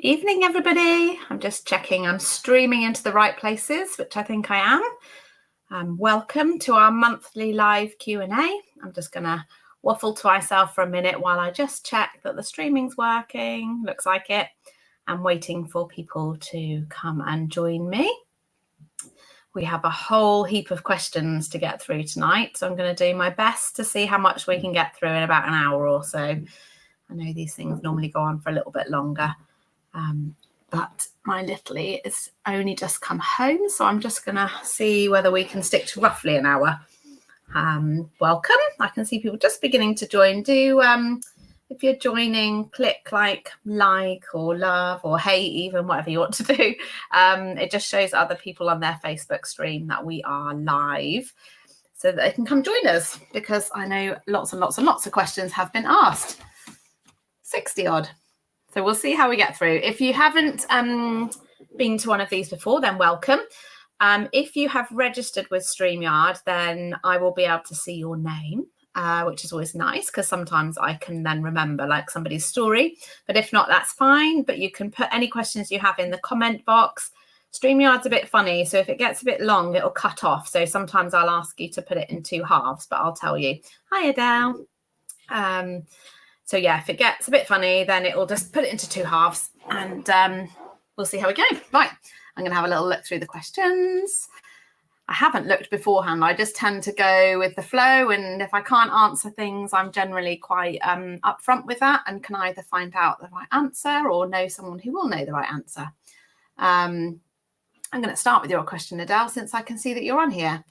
Evening, everybody. I'm just checking I'm streaming into the right places, which I think I am. Welcome to our monthly live Q&A. I'm just going to waffle to myself for a minute while I just check that the streaming's working. Looks like it. I'm waiting for people to come and join me. We have a whole heap of questions to get through tonight, so I'm going to do my best to see how much we can get through in about an hour or so. I know these things normally go on for a little bit longer. But my littlie is only just come home, so I'm just going to see whether we can stick to roughly an hour. Welcome. I can see people just beginning to join. If you're joining, click like or love or hey, even whatever you want to do. It just shows other people on their Facebook stream that we are live so that they can come join us, because I know lots and lots and lots of questions have been asked. 60 odd. So we'll see how we get through. If you haven't been to one of these before, then welcome. If you have registered with StreamYard, then I will be able to see your name, which is always nice, because sometimes I can then remember like somebody's story. But if not, that's fine. But you can put any questions you have in the comment box. StreamYard's a bit funny, so if it gets a bit long, it'll cut off. So sometimes I'll ask you to put it in 2 halves, but I'll tell you. Hi, Adele. So yeah, if it gets a bit funny, then it will just put it into 2 halves, and we'll see how we go. Right, I'm going to have a little look through the questions. I haven't looked beforehand. I just tend to go with the flow, and if I can't answer things, I'm generally quite upfront with that and can either find out the right answer or know someone who will know the right answer. I'm going to start with your question, Adele, since I can see that you're on here.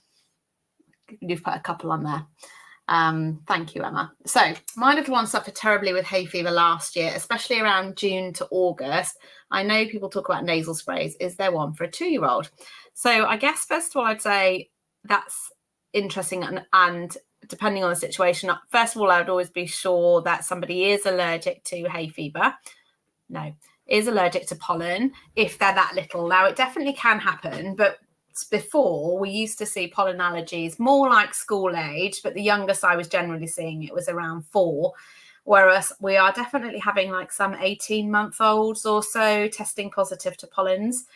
You've put a couple on there. Thank you, Emma. So my little one suffered terribly with hay fever last year, especially around June to August. I know people talk about nasal sprays. Is there one for a 2-year-old? So I guess, first of all, I'd say that's interesting. And depending on the situation, first of all, I would always be sure that somebody is allergic to hay fever. No, is allergic to pollen if they're that little. Now, it definitely can happen, but before we used to see pollen allergies more like school age, but the youngest I was generally seeing it was around 4, whereas we are definitely having like some 18-month-olds or so testing positive to pollens.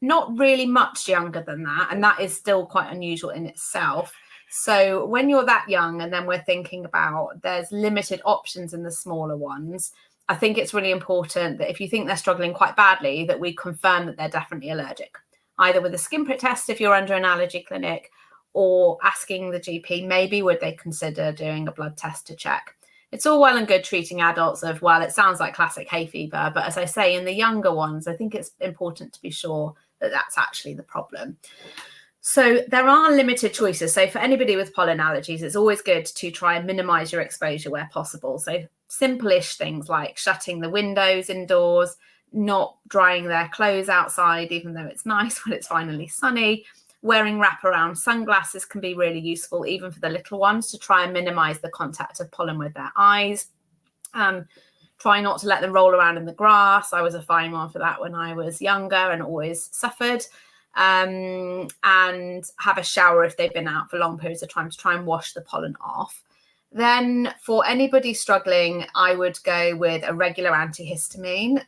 Not really much younger than that, and that is still quite unusual in itself. So when you're that young, and then we're thinking about there's limited options in the smaller ones, I think it's really important that if you think they're struggling quite badly, that we confirm that they're definitely allergic, either with a skin prick test if you're under an allergy clinic, or asking the GP, maybe would they consider doing a blood test to check. It's all well and good treating adults of, well, it sounds like classic hay fever, but as I say, in the younger ones, I think it's important to be sure that that's actually the problem. So there are limited choices. So for anybody with pollen allergies, it's always good to try and minimize your exposure where possible. So simple-ish things like shutting the windows indoors, not drying their clothes outside, even though it's nice when it's finally sunny. Wearing wraparound sunglasses can be really useful, even for the little ones, to try and minimize the contact of pollen with their eyes. Try not to let them roll around in the grass. I was a fine one for that when I was younger and always suffered. And have a shower if they've been out for long periods of time to try and wash the pollen off. Then for anybody struggling, I would go with a regular antihistamine.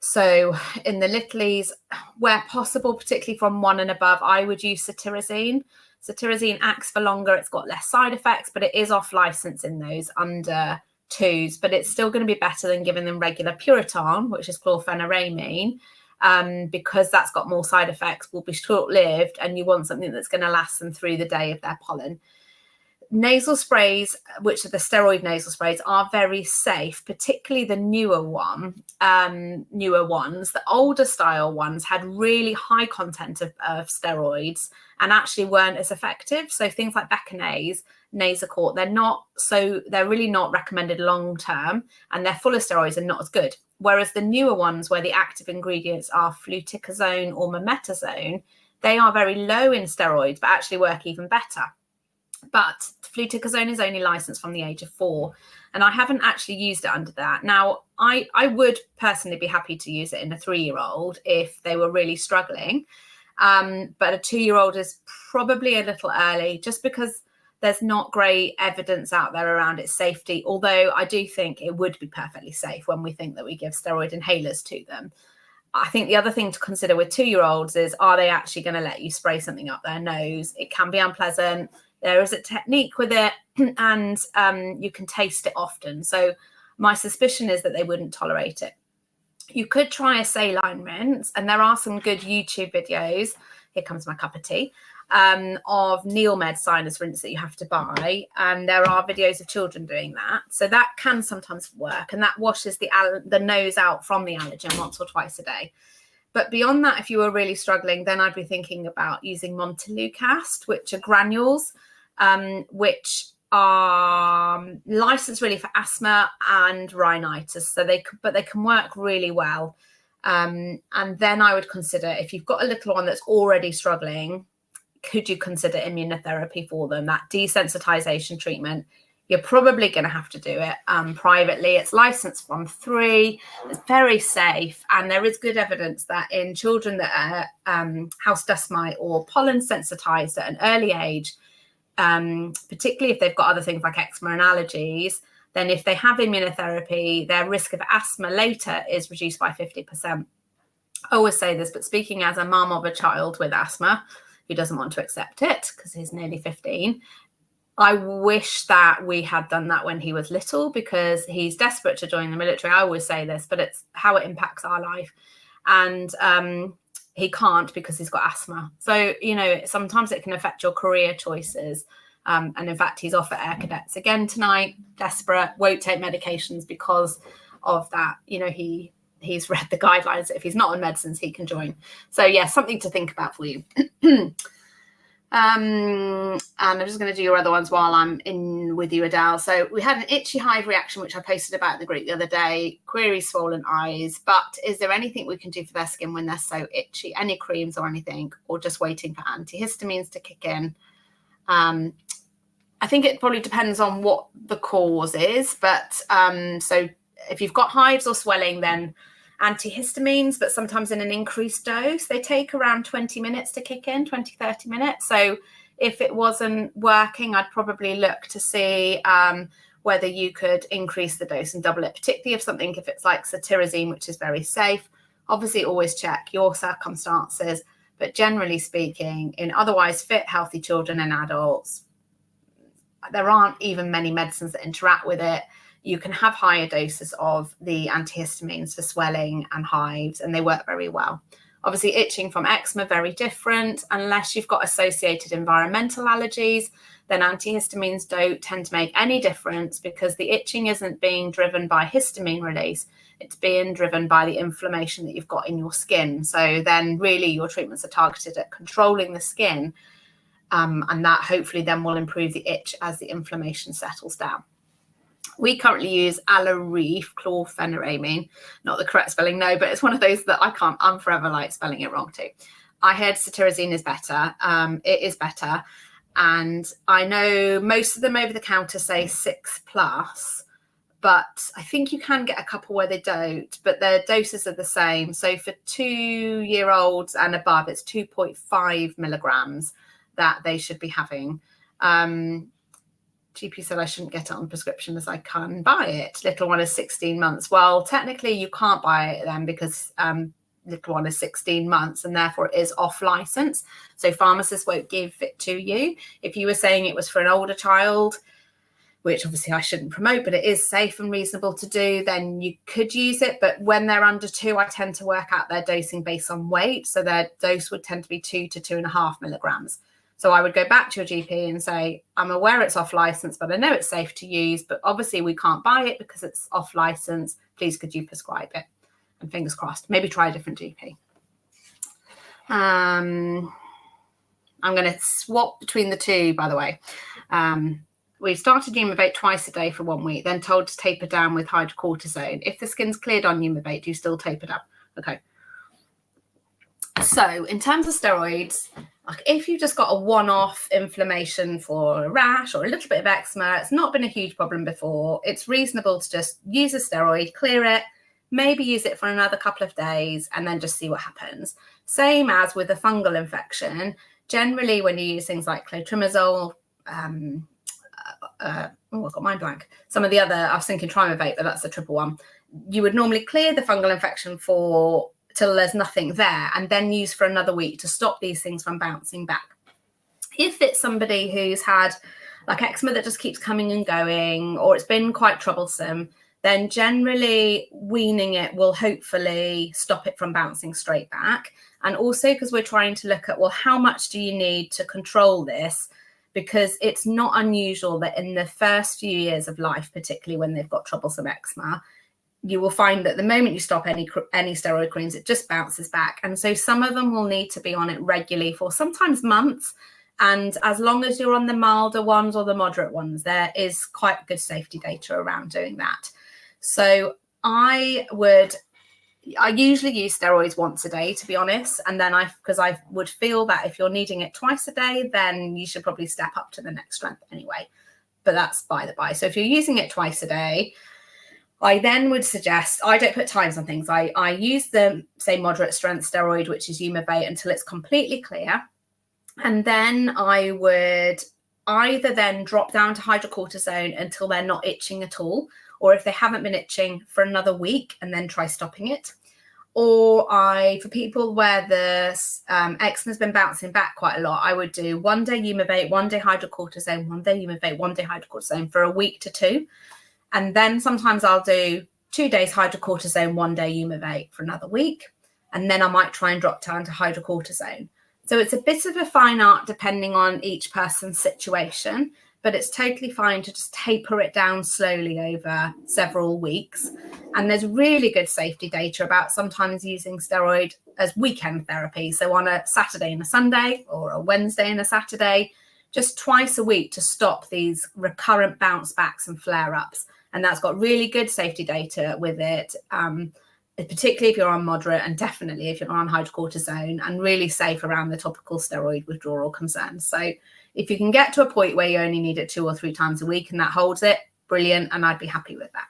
So in the littlies, where possible, particularly from 1 and above, I would use cetirizine. Cetirizine acts for longer. It's got less side effects, but it is off license in those under 2s. But it's still going to be better than giving them regular Puriton, which is chlorpheniramine, because that's got more side effects, will be short-lived, and you want something that's going to last them through the day of their pollen. Nasal sprays, which are the steroid nasal sprays, are very safe, particularly the newer ones. The older style ones had really high content of steroids and actually weren't as effective. So things like Beckinase, Nasacort, they're really not recommended long term, and they're full of steroids and not as good. Whereas the newer ones, where the active ingredients are fluticasone or mometasone, they are very low in steroids, but actually work even better. But fluticasone is only licensed from the age of 4, and I haven't actually used it under that. Now, I would personally be happy to use it in a 3-year-old if they were really struggling, but a 2-year-old is probably a little early, just because there's not great evidence out there around its safety, although I do think it would be perfectly safe when we think that we give steroid inhalers to them. I think the other thing to consider with 2-year-olds is, are they actually going to let you spray something up their nose? It can be unpleasant. There is a technique with it, and you can taste it often. So my suspicion is that they wouldn't tolerate it. You could try a saline rinse, and there are some good YouTube videos. Here comes my cup of tea. Of Neilmed sinus rinse that you have to buy, and there are videos of children doing that, so that can sometimes work, and that washes the nose out from the allergen once or twice a day. But beyond that, if you were really struggling, then I'd be thinking about using Montelukast, which are granules, which are licensed really for asthma and rhinitis, so they can work really well. And then I would consider, if you've got a little one that's already struggling, could you consider immunotherapy for them, that desensitization treatment? You're probably going to have to do it privately. It's licensed from 3. It's very safe, and there is good evidence that in children that are house dust mite or pollen sensitized at an early age, particularly if they've got other things like eczema and allergies, then if they have immunotherapy, their risk of asthma later is reduced by 50%. I always say this, but speaking as a mum of a child with asthma who doesn't want to accept it because he's nearly 15, I wish that we had done that when he was little, because he's desperate to join the military. I always say this, but it's how it impacts our life. And he can't because he's got asthma. So, sometimes it can affect your career choices. And in fact, he's off at Air Cadets again tonight, desperate, won't take medications because of that. He's read the guidelines that if he's not on medicines, he can join. So yeah, something to think about for you. And I'm just going to do your other ones while I'm in with you, Adele. So we had an itchy hive reaction, which I posted about in the group the other day. Query swollen eyes. But is there anything we can do for their skin when they're so itchy? Any creams or anything, or just waiting for antihistamines to kick in? I think it probably depends on what the cause is. But so if you've got hives or swelling, then antihistamines, but sometimes in an increased dose. They take around 20 minutes to kick in, 20-30 minutes. So if it wasn't working, I'd probably look to see whether you could increase the dose and double it, particularly if it's like cetirizine, which is very safe. Obviously, always check your circumstances, but generally speaking, in otherwise fit, healthy children and adults, there aren't even many medicines that interact with it. You can have higher doses of the antihistamines for swelling and hives, and they work very well. Obviously, itching from eczema, very different. Unless you've got associated environmental allergies, then antihistamines don't tend to make any difference, because the itching isn't being driven by histamine release. It's being driven by the inflammation that you've got in your skin. So then really your treatments are targeted at controlling the skin, and that hopefully then will improve the itch as the inflammation settles down. We currently use Allergy, chlorpheniramine, not the correct spelling, no, but it's one of those that I'm forever like spelling it wrong too. I heard cetirizine is better. It is better. And I know most of them over the counter say 6+, but I think you can get a couple where they don't, but their doses are the same. So for 2-year-olds and above, it's 2.5 milligrams that they should be having. GP said I shouldn't get it on prescription as I can buy it. Little one is 16 months. Well, technically you can't buy it then, because little one is 16 months and therefore it is off license. So pharmacists won't give it to you. If you were saying it was for an older child, which obviously I shouldn't promote, but it is safe and reasonable to do, then you could use it. But when they're under 2, I tend to work out their dosing based on weight. So their dose would tend to be 2 to 2.5 milligrams. So I would go back to your GP and say, I'm aware it's off license, but I know it's safe to use, but obviously we can't buy it because it's off license. Please, could you prescribe it? And fingers crossed, maybe try a different GP. I'm going to swap between the two, by the way. We started Humavate twice a day for 1 week, then told to taper down with hydrocortisone. If the skin's cleared on Humavate, do you still taper down? Okay. So in terms of steroids, like if you've just got a one-off inflammation for a rash or a little bit of eczema, it's not been a huge problem before, it's reasonable to just use a steroid, clear it, maybe use it for another couple of days, and then just see what happens. Same as with a fungal infection. Generally, when you use things like clotrimazole, I got mind blank. Some of the other, I was thinking Trimavate, but that's the triple one. You would normally clear the fungal infection till there's nothing there, and then use for another week to stop these things from bouncing back. If it's somebody who's had like eczema that just keeps coming and going, or it's been quite troublesome, then generally weaning it will hopefully stop it from bouncing straight back. And also because we're trying to look at, well, how much do you need to control this? Because it's not unusual that in the first few years of life, particularly when they've got troublesome eczema, you will find that the moment you stop any steroid creams, it just bounces back. And so some of them will need to be on it regularly for sometimes months. And as long as you're on the milder ones or the moderate ones, there is quite good safety data around doing that. So I usually use steroids once a day, to be honest. And then because I would feel that if you're needing it twice a day, then you should probably step up to the next strength anyway. But that's by the by. So if you're using it twice a day, I then would suggest, I don't put times on things. I use the, say, moderate strength steroid, which is Umavate, until it's completely clear. And then I would either then drop down to hydrocortisone until they're not itching at all, or if they haven't been itching, for another week and then try stopping it. Or for people where the eczema has been bouncing back quite a lot, I would do 1 day Umavate, 1 day hydrocortisone, 1 day Umavate, 1 day hydrocortisone for a week to 2. And then sometimes I'll do 2 days hydrocortisone, 1 day Umavate for another week. And then I might try and drop down to hydrocortisone. So it's a bit of a fine art depending on each person's situation, but it's totally fine to just taper it down slowly over several weeks. And there's really good safety data about sometimes using steroid as weekend therapy. So on a Saturday and a Sunday, or a Wednesday and a Saturday, just twice a week to stop these recurrent bounce backs and flare ups. And that's got really good safety data with it. Particularly if you're on moderate, and definitely if you're on hydrocortisone, and really safe around the topical steroid withdrawal concerns. So if you can get to a point where you only need it 2 or 3 times a week and that holds it, brilliant, and I'd be happy with that.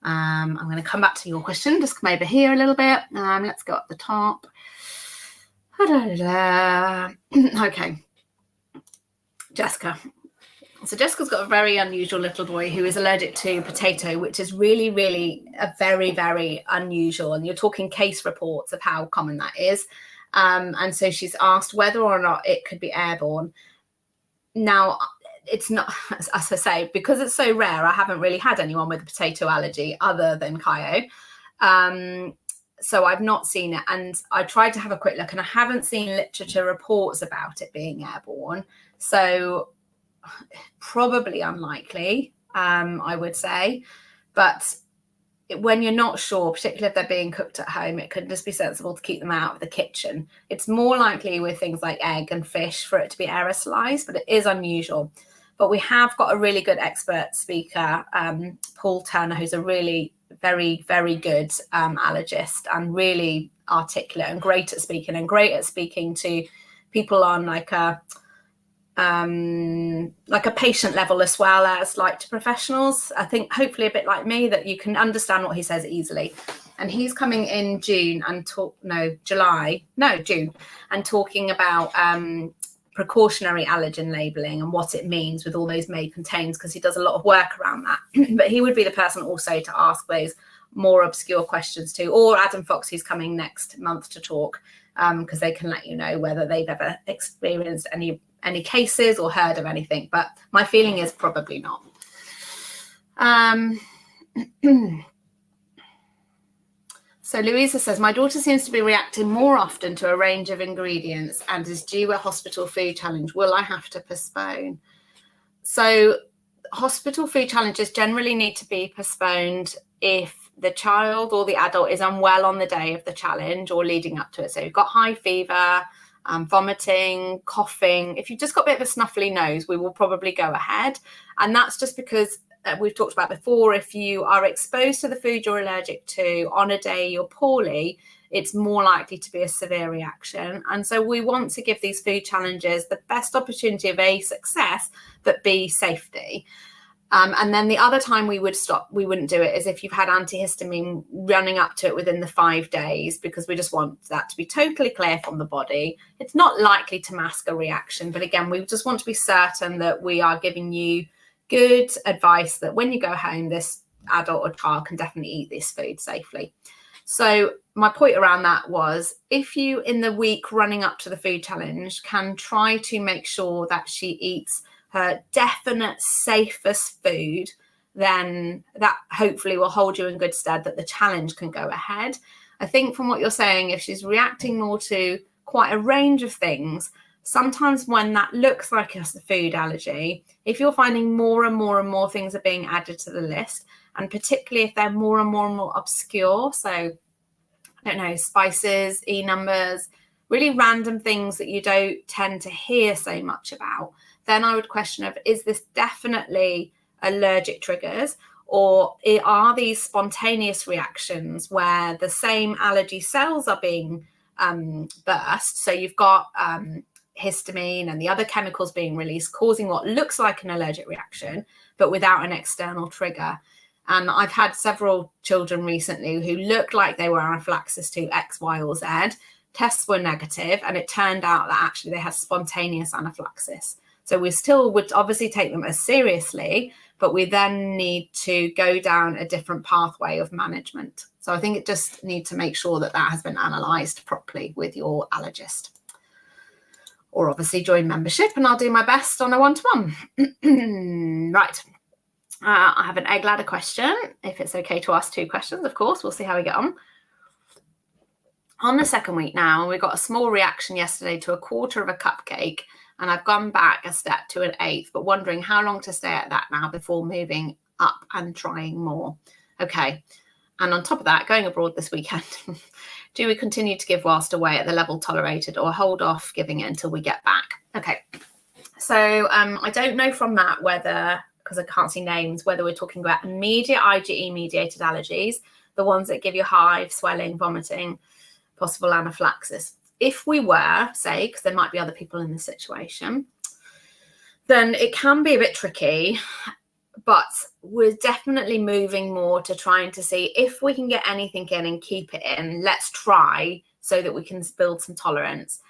I'm going to come back to your question, just come over here a little bit. Let's go up the top. Okay, Jessica. So Jessica's got a very unusual little boy who is allergic to potato, which is really, really a very, very unusual. And you're talking case reports of how common that is. And so she's asked whether or not it could be airborne. Now, it's not, as I say, because it's so rare, I haven't really had anyone with a potato allergy other than Kaio. So I've not seen it. And I tried to have a quick look, and I haven't seen literature reports about it being airborne. So probably unlikely, I would say. But when you're not sure, particularly if they're being cooked at home, it could just be sensible to keep them out of the kitchen. It's more likely with things like egg and fish for it to be aerosolized, but it is unusual. But we have got a really good expert speaker, Paul Turner, who's a really very, very good allergist and really articulate and great at speaking to people on like a patient level as well as like to professionals. I think hopefully a bit like me, that you can understand what he says easily. And he's coming in June and June, and talking about precautionary allergen labeling and what it means with all those may contains, because he does a lot of work around that. But he would be the person also to ask those more obscure questions to, or Adam Fox, who's coming next month to talk, because they can let you know whether they've ever experienced any cases or heard of anything. But my feeling is probably not. So Louisa says, my daughter seems to be reacting more often to a range of ingredients and is due a hospital food challenge. Will I have to postpone? So hospital food challenges generally need to be postponed if the child or the adult is unwell on the day of the challenge or leading up to it. So you've got high fever, vomiting, coughing. If you've just got a bit of a snuffly nose, we will probably go ahead. And that's just because we've talked about before, if you are exposed to the food you're allergic to on a day you're poorly, it's more likely to be a severe reaction. And so we want to give these food challenges the best opportunity of A, success, but B, safety. And then the other time we wouldn't do it is if you've had antihistamine running up to it within the 5 days, because we just want that to be totally clear from the body. It's not likely to mask a reaction, but again, we just want to be certain that we are giving you good advice that when you go home, this adult or child can definitely eat this food safely. So my point around that was, if you in the week running up to the food challenge can try to make sure that she eats her definite safest food, then that hopefully will hold you in good stead that the challenge can go ahead. I think from what you're saying, if she's reacting more to quite a range of things, sometimes when that looks like a food allergy, if you're finding more and more and more things are being added to the list, and particularly if they're more and more and more obscure, so I don't know, spices, E numbers, really random things that you don't tend to hear so much about, then I would question is this definitely allergic triggers, or are these spontaneous reactions where the same allergy cells are being burst? So you've got histamine and the other chemicals being released, causing what looks like an allergic reaction, but without an external trigger. And I've had several children recently who looked like they were anaphylaxis to X, Y, or Z. Tests were negative, and it turned out that actually they had spontaneous anaphylaxis. So we still would obviously take them as seriously, but we then need to go down a different pathway of management. So I think it just need to make sure that that has been analysed properly with your allergist. Or obviously join membership, and I'll do my best on a one-to-one. Right. I have an egg ladder question. If it's okay to ask 2 questions, of course, we'll see how we get on. On the 2nd week now, we got a small reaction yesterday to a quarter of a cupcake, and I've gone back a step to an 1/8, but wondering how long to stay at that now before moving up and trying more. Okay. And on top of that, going abroad this weekend, do we continue to give whilst away at the level tolerated, or hold off giving it until we get back? Okay. So I don't know from that whether, because I can't see names, whether we're talking about immediate IgE-mediated allergies, the ones that give you hives, swelling, vomiting, possible anaphylaxis. If we were, say, because there might be other people in this situation, then it can be a bit tricky, but we're definitely moving more to trying to see if we can get anything in and keep it in. Let's try so that we can build some tolerance.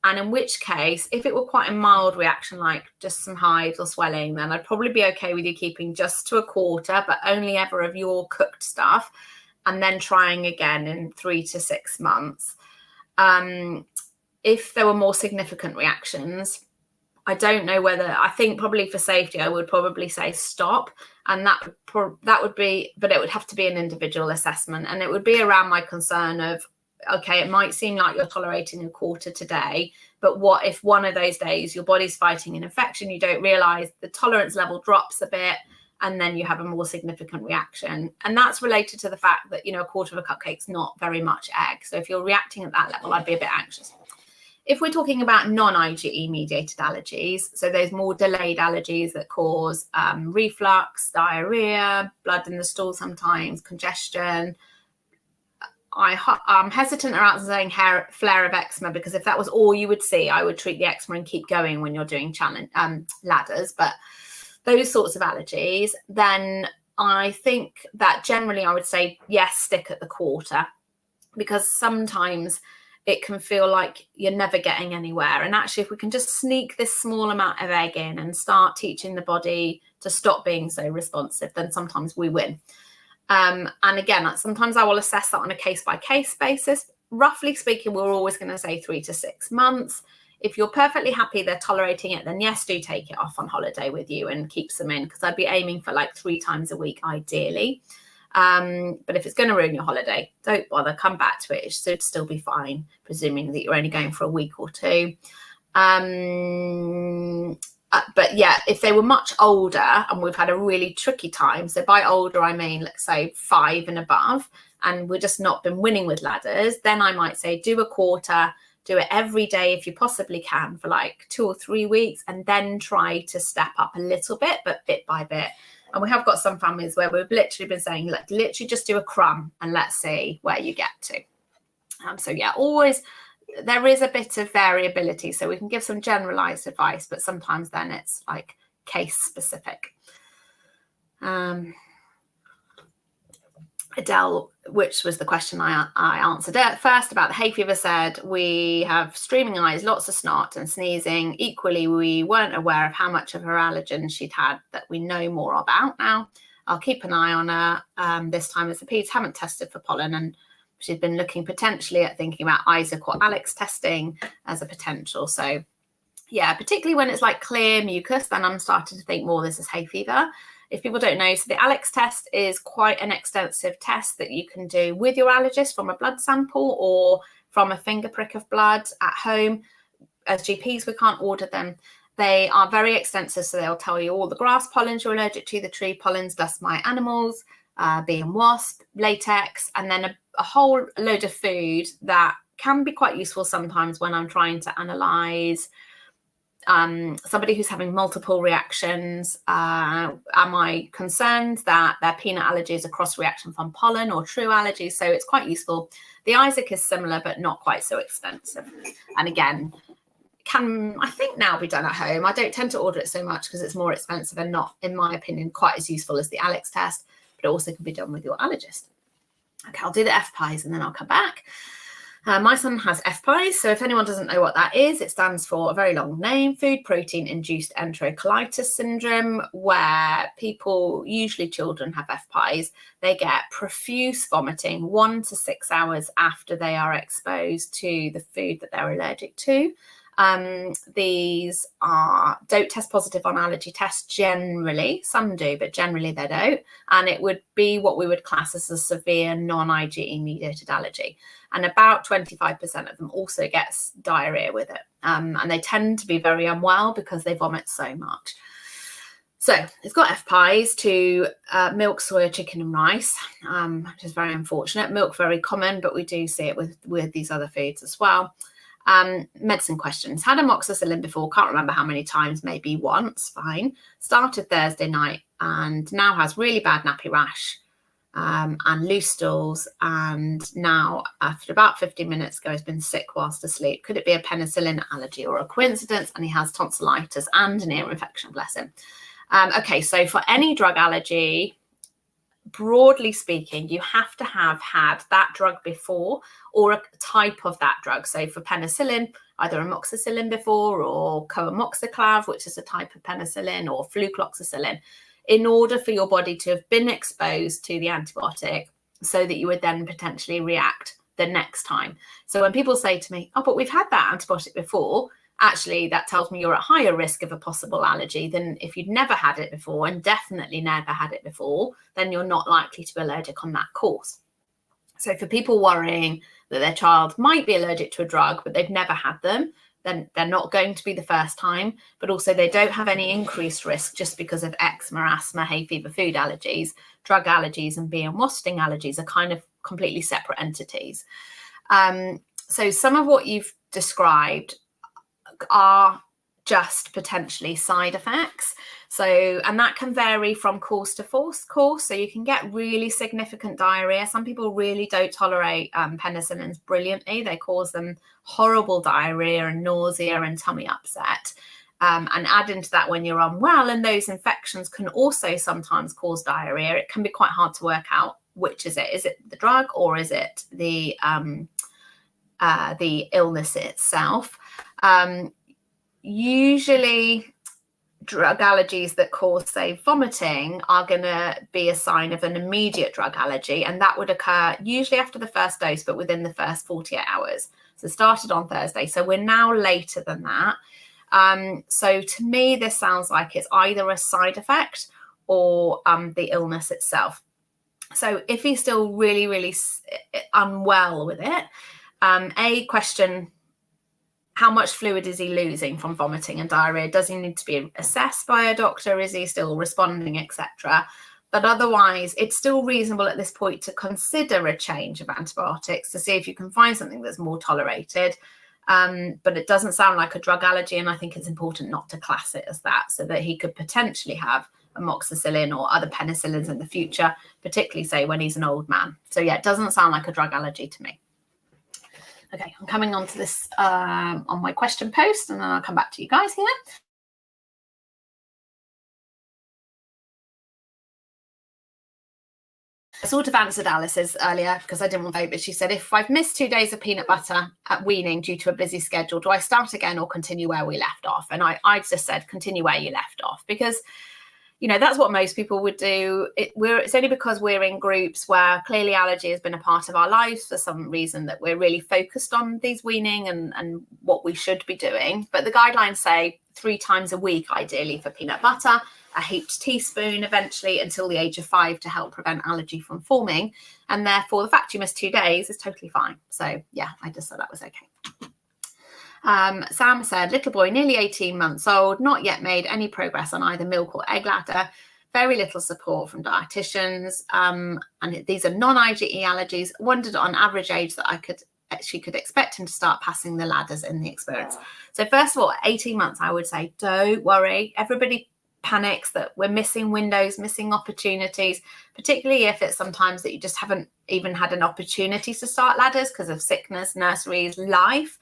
And in which case, if it were quite a mild reaction, like just some hives or swelling, then I'd probably be okay with you keeping just to a quarter, but only ever of your cooked stuff, and then trying again in 3 to 6 months. If there were more significant reactions, I don't know whether, I think probably for safety, I would probably say stop. And that would be, but it would have to be an individual assessment. And it would be around my concern of, okay, it might seem like you're tolerating a quarter today, but what if one of those days your body's fighting an infection, you don't realize the tolerance level drops a bit, and then you have a more significant reaction. And that's related to the fact that, a quarter of a cupcake's not very much egg. So if you're reacting at that level, I'd be a bit anxious. If we're talking about non-IgE mediated allergies, so those more delayed allergies that cause reflux, diarrhea, blood in the stool sometimes, congestion, I'm hesitant around saying flare of eczema, because if that was all you would see, I would treat the eczema and keep going when you're doing ladders. But those sorts of allergies, then I think that generally I would say, yes, stick at the quarter, because sometimes it can feel like you're never getting anywhere. And actually, if we can just sneak this small amount of egg in and start teaching the body to stop being so responsive, then sometimes we win. And again, sometimes I will assess that on a case-by-case basis. Roughly speaking, we're always going to say 3 to 6 months. If you're perfectly happy they're tolerating it, then yes, do take it off on holiday with you and keep some in, because I'd be aiming for like 3 times a week, ideally. But if it's going to ruin your holiday, don't bother, come back to it. It should still be fine, presuming that you're only going for a week or 2. But yeah, if they were much older and we've had a really tricky time, so by older I mean, let's say 5 and above, and we've just not been winning with ladders, then I might say do a quarter, do it every day if you possibly can for like 2 or 3 weeks, and then try to step up a little bit, but bit by bit. And we have got some families where we've literally been saying, look, literally just do a crumb and let's see where you get to. So yeah, always there is a bit of variability, so we can give some generalized advice, but sometimes then it's like case specific. Adele, which was the question I answered first about the hay fever, said, we have streaming eyes, lots of snot and sneezing. Equally, we weren't aware of how much of her allergen she'd had that we know more about now. I'll keep an eye on her this time, as the peds haven't tested for pollen, and she's been looking potentially at thinking about Isaac or Alex testing as a potential. So yeah, particularly when it's like clear mucus, then I'm starting to think more this is hay fever. If people don't know, so the Alex test is quite an extensive test that you can do with your allergist from a blood sample or from a finger prick of blood at home. As GPs, we can't order them. They are very extensive, so they'll tell you all the grass pollens you're allergic to, the tree pollens, dust mite animals, bee and wasp, latex, and then a whole load of food that can be quite useful sometimes when I'm trying to analyse somebody who's having multiple reactions. Am I concerned that their peanut allergy is a cross reaction from pollen or true allergy? So it's quite useful. The Isaac is similar, but not quite so expensive. And again, can, I think, now be done at home. I don't tend to order it so much because it's more expensive and not, in my opinion, quite as useful as the Alex test, but it also can be done with your allergist. Okay, I'll do the FPIES and then I'll come back. My son has FPIES, so if anyone doesn't know what that is, it stands for a very long name, food protein induced enterocolitis syndrome, where people, usually children, have FPIES. They get profuse vomiting 1 to 6 hours after they are exposed to the food that they're allergic to. These don't test positive on allergy tests generally. Some do, but generally they don't. And it would be what we would class as a severe non-IgE mediated allergy. And about 25% of them also gets diarrhea with it. And they tend to be very unwell because they vomit so much. So it's got FPIES to milk, soya, chicken and rice, which is very unfortunate. Milk, very common, but we do see it with these other foods as well. Medicine questions. Had amoxicillin before, can't remember how many times, maybe once, fine. Started Thursday night and now has really bad nappy rash and loose stools, and now after about 15 minutes ago has been sick whilst asleep. Could it be a penicillin allergy or a coincidence? And he has tonsillitis and an ear infection, bless him. Okay, so for any drug allergy, broadly speaking, you have to have had that drug before or a type of that drug. So for penicillin, either amoxicillin before or coamoxiclav, which is a type of penicillin, or flucloxacillin, in order for your body to have been exposed to the antibiotic so that you would then potentially react the next time. So when people say to me, oh, but we've had that antibiotic before, actually, that tells me you're at higher risk of a possible allergy than if you'd never had it before, and definitely never had it before, then you're not likely to be allergic on that course. So for people worrying that their child might be allergic to a drug, but they've never had them, then they're not going to be the first time, but also they don't have any increased risk just because of eczema, asthma, hay fever, food allergies. Drug allergies and bee and wasp sting allergies are kind of completely separate entities. So some of what you've described are just potentially side effects. So, and that can vary from course to course. So you can get really significant diarrhea. Some people really don't tolerate penicillins brilliantly. They cause them horrible diarrhea and nausea and tummy upset. And add into that when you're unwell, and those infections can also sometimes cause diarrhea. It can be quite hard to work out which is it. Is it the drug or is it the illness itself? Usually drug allergies that cause, say, vomiting are going to be a sign of an immediate drug allergy, and that would occur usually after the first dose, but within the first 48 hours. So it started on Thursday, so we're now later than that. So to me, this sounds like it's either a side effect or the illness itself. So if he's still really, really unwell with it, a question: how much fluid is he losing from vomiting and diarrhea? Does he need to be assessed by a doctor? Is he still responding, etc.? But otherwise, it's still reasonable at this point to consider a change of antibiotics to see if you can find something that's more tolerated. But it doesn't sound like a drug allergy, and I think it's important not to class it as that, so that he could potentially have amoxicillin or other penicillins in the future, particularly, say, when he's an old man. So yeah, it doesn't sound like a drug allergy to me. Okay, I'm coming on to this on my question post, and then I'll come back to you guys here. sort of answered Alice's earlier because I didn't want to vote, but she said, if I've missed 2 days of peanut butter at weaning due to a busy schedule, do I start again or continue where we left off? And I just said, continue where you left off, because that's what most people would do. It's only because we're in groups where clearly allergy has been a part of our lives for some reason that we're really focused on these weaning and what we should be doing. But the guidelines say 3 times a week, ideally, for peanut butter, a heaped teaspoon eventually until the age of 5 to help prevent allergy from forming. And therefore, the fact you missed 2 days is totally fine. So yeah, I just thought that was okay. Sam said, little boy, nearly 18 months old, not yet made any progress on either milk or egg ladder, very little support from dietitians, and these are non-IgE allergies. Wondered on average age that she could expect him to start passing the ladders in the experience. So first of all, 18 months, I would say, don't worry. Everybody panics that we're missing windows, missing opportunities, particularly if it's sometimes that you just haven't even had an opportunity to start ladders because of sickness, nurseries, life.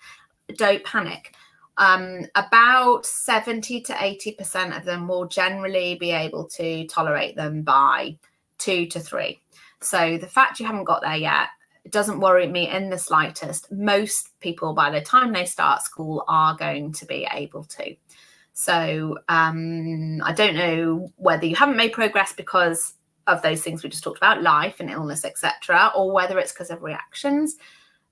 Don't panic. About 70 to 80% of them will generally be able to tolerate them by 2 to 3. So the fact you haven't got there yet, it doesn't worry me in the slightest. Most people, by the time they start school, are going to be able to. So I don't know whether you haven't made progress because of those things we just talked about, life and illness, etc., or whether it's because of reactions.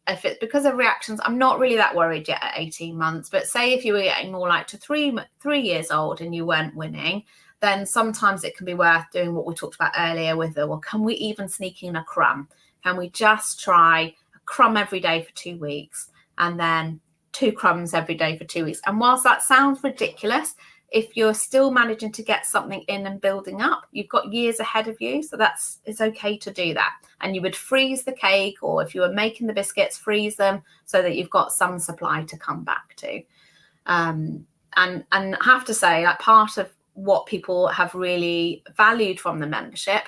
If it's because of reactions, I'm not really that worried yet at 18 months. But say if you were getting more like to 3 years old and you weren't winning, then sometimes it can be worth doing what we talked about earlier with well, can we even sneak in a crumb? Can we just try a crumb every day for 2 weeks and then 2 crumbs every day for 2 weeks? And whilst that sounds ridiculous, if you're still managing to get something in and building up, you've got years ahead of you. So it's okay to do that. And you would freeze the cake, or if you were making the biscuits, freeze them so that you've got some supply to come back to. And I have to say, like, part of what people have really valued from the membership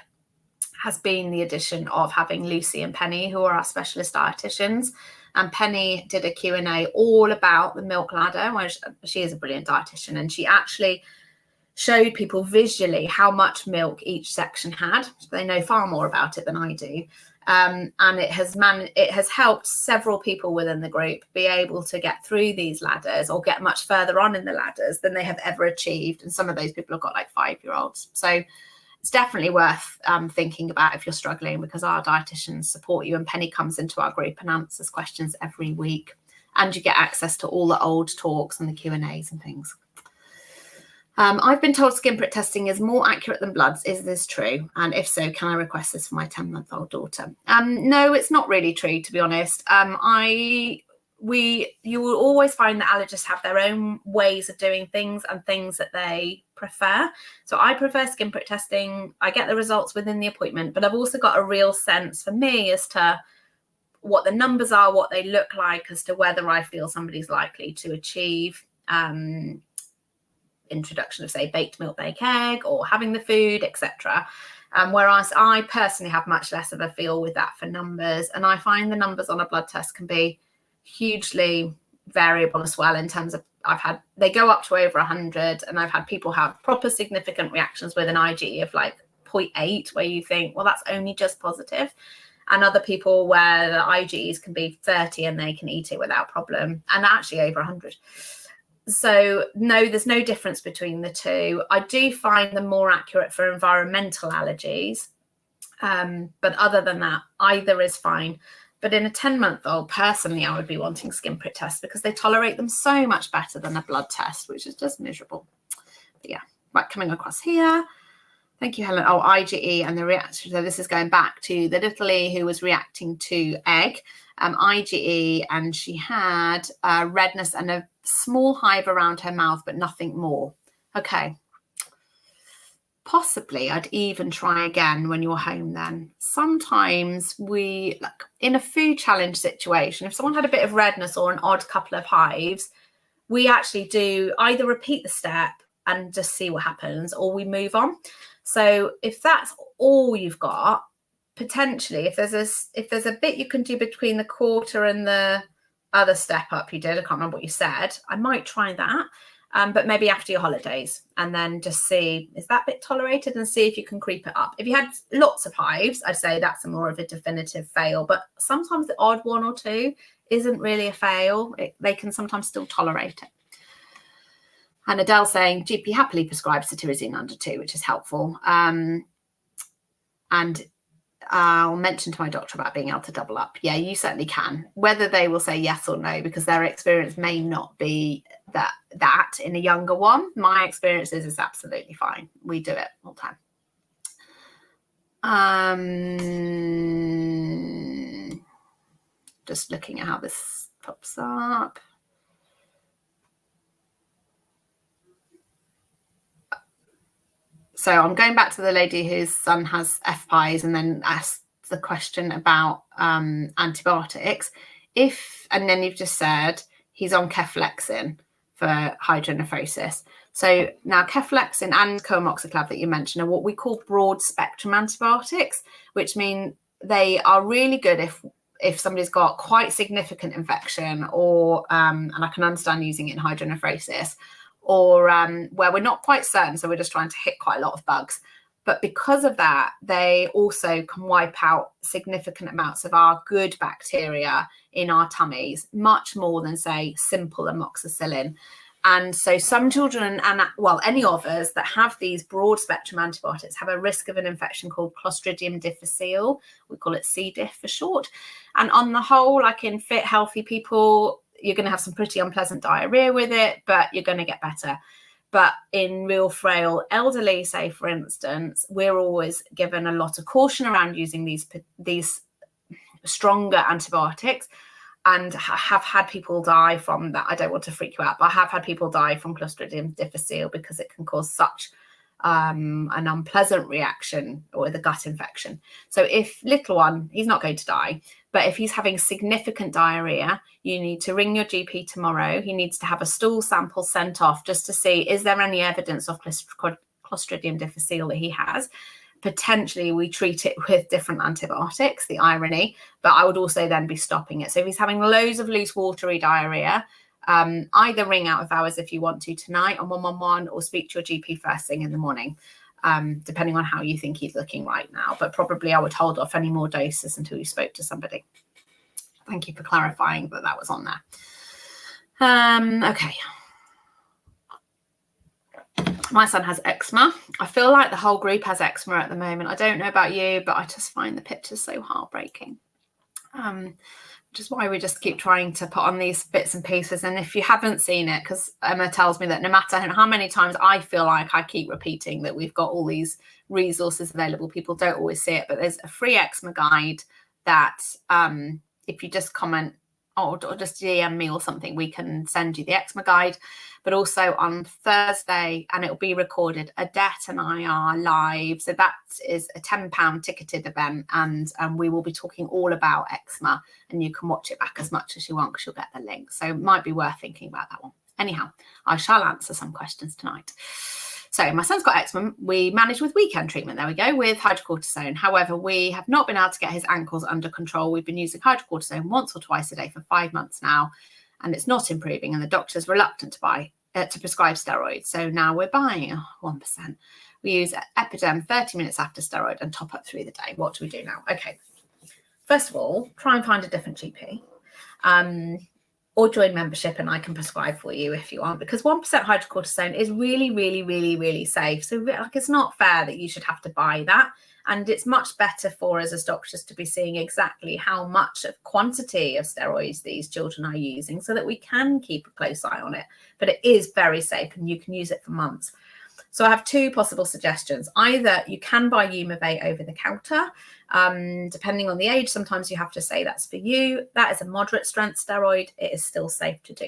has been the addition of having Lucy and Penny, who are our specialist dietitians. And Penny did a Q&A all about the milk ladder, where she is a brilliant dietitian, and she actually showed people visually how much milk each section had. They know far more about it than I do. And it has helped several people within the group be able to get through these ladders or get much further on in the ladders than they have ever achieved. And some of those people have got like 5-year-olds. So it's definitely worth thinking about if you're struggling, because our dietitians support you, and Penny comes into our group and answers questions every week, and you get access to all the old talks and the Q&As and things. I've been told skin prick testing is more accurate than bloods. Is this true? And if so, can I request this for my 10-month-old daughter? No, it's not really true, to be honest. You will always find that allergists have their own ways of doing things and things that they prefer. So I prefer skin prick testing. I get the results within the appointment, but I've also got a real sense for me as to what the numbers are, what they look like, as to whether I feel somebody's likely to achieve introduction of, say, baked milk, bake egg, or having the food, etc. Whereas I personally have much less of a feel with that for numbers, and I find the numbers on a blood test can be hugely variable as well, in terms of they go up to over 100, and I've had people have proper significant reactions with an IgE of like 0.8, where you think, well, that's only just positive, and other people where the IgEs can be 30 and they can eat it without problem, and actually over 100. So no, there's no difference between the two. I do find them more accurate for environmental allergies, but other than that, either is fine. But in a 10-month-old, personally, I would be wanting skin prick tests because they tolerate them so much better than a blood test, which is just miserable. But yeah, right, coming across here. Thank you, Helen. Oh, IgE and the reaction. So this is going back to the little E who was reacting to egg, IgE, and she had redness and a small hive around her mouth, but nothing more. Okay. Possibly I'd even try again when you're home then. Sometimes we, like in a food challenge situation, if someone had a bit of redness or an odd couple of hives, we actually do either repeat the step and just see what happens, or we move on. So if that's all you've got, potentially, if there's a bit you can do between the quarter and the other step up you did, I can't remember what you said, I might try that. but maybe after your holidays, and then just see, is that bit tolerated, and see if you can creep it up. If you had lots of hives, I'd say that's more of a definitive fail, but sometimes the odd one or two isn't really a fail. They can sometimes still tolerate it. And Adele saying GP happily prescribes cetirizine under 2, which is helpful. And I'll mention to my doctor about being able to double up. Yeah, you certainly can. Whether they will say yes or no, because their experience may not be that in a younger one. My experience is absolutely fine. We do it all the time. Just looking at how this pops up. So I'm going back to the lady whose son has FPIs and then asked the question about antibiotics. And then you've just said he's on cefalexin for hydronephrosis. So now cefalexin and coamoxiclav that you mentioned are what we call broad spectrum antibiotics, which mean they are really good if somebody's got quite significant infection, or and I can understand using it in hydronephrosis, or where we're not quite certain, so we're just trying to hit quite a lot of bugs. But because of that, they also can wipe out significant amounts of our good bacteria in our tummies, much more than, say, simple amoxicillin. And so some children, and well, any of us that have these broad spectrum antibiotics have a risk of an infection called Clostridium difficile. We call it C. diff for short. And on the whole, like in fit, healthy people, you're going to have some pretty unpleasant diarrhea with it, but you're going to get better. But in real frail elderly, say, for instance, we're always given a lot of caution around using these stronger antibiotics, and have had people die from that. I don't want to freak you out, but I have had people die from Clostridium difficile because it can cause such an unpleasant reaction with a gut infection. So if little one, he's not going to die, but if he's having significant diarrhea, you need to ring your GP tomorrow. He needs to have a stool sample sent off just to see, is there any evidence of Clostridium difficile that he has? Potentially we treat it with different antibiotics, the irony, but I would also then be stopping it. So if he's having loads of loose watery diarrhea, either ring out of hours if you want to tonight on 111, or speak to your GP first thing in the morning, depending on how you think he's looking right now. But probably I would hold off any more doses until you spoke to somebody. Thank you for clarifying that was on there. Okay. My son has eczema. I feel like the whole group has eczema at the moment. I don't know about you, but I just find the pictures so heartbreaking. Which is why we just keep trying to put on these bits and pieces. And if you haven't seen it, because Emma tells me that no matter how many times I feel like I keep repeating that we've got all these resources available, people don't always see it. But there's a free eczema guide that if you just comment or just DM me or something, we can send you the eczema guide. But also on Thursday, and it will be recorded, Adette and I are live. So that is a £10 ticketed event, and we will be talking all about eczema, and you can watch it back as much as you want because you'll get the link. So it might be worth thinking about that one. Anyhow, I shall answer some questions tonight. So my son's got eczema. We manage with weekend treatment, there we go, with hydrocortisone. However, we have not been able to get his ankles under control. We've been using hydrocortisone once or twice a day for 5 months now, and it's not improving, and the doctor's reluctant to prescribe steroids. So now we're buying 1%. We use Epidem 30 minutes after steroid and top up through the day. What do we do now? Okay. First of all, try and find a different GP. Or join membership and I can prescribe for you if you want, because 1% hydrocortisone is really, really, really, really safe. So it's not fair that you should have to buy that. And it's much better for us as doctors to be seeing exactly how much of quantity of steroids these children are using so that we can keep a close eye on it. But it is very safe and you can use it for months. So I have two possible suggestions. Either you can buy Umivate over the counter. Depending on the age, sometimes you have to say that's for you. That is a moderate strength steroid. It is still safe to do.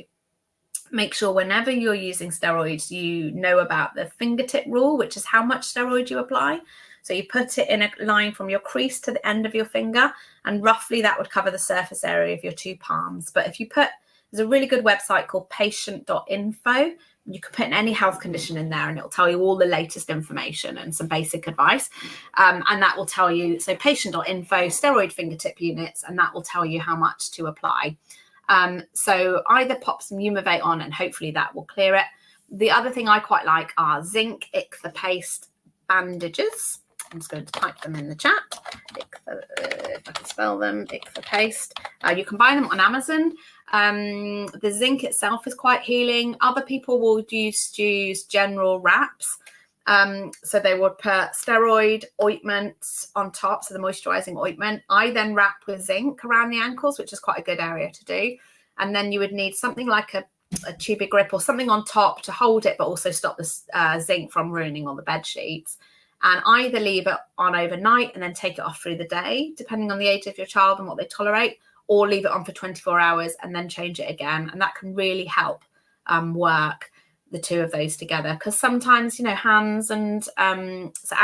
Make sure whenever you're using steroids, you know about the fingertip rule, which is how much steroid you apply. So you put it in a line from your crease to the end of your finger, and roughly that would cover the surface area of your two palms. But if you there's a really good website called patient.info. You can put in any health condition in there and it'll tell you all the latest information and some basic advice. And that will tell you, so patient.info, steroid fingertip units, and that will tell you how much to apply. So either pop some Umivate on and hopefully that will clear it. The other thing I quite like are zinc ichthyor paste bandages. I'm just going to type them in the chat. If I can spell them, ichthyor paste. You can buy them on Amazon. The zinc itself is quite healing. Other people will use general wraps. So they would put steroid ointments on top, so the moisturizing ointment. I then wrap with zinc around the ankles, which is quite a good area to do. And then you would need something like a tubey grip or something on top to hold it, but also stop the zinc from ruining all the bed sheets. And either leave it on overnight and then take it off through the day, depending on the age of your child and what they tolerate, or leave it on for 24 hours and then change it again. And that can really help work the two of those together, because sometimes, hands and so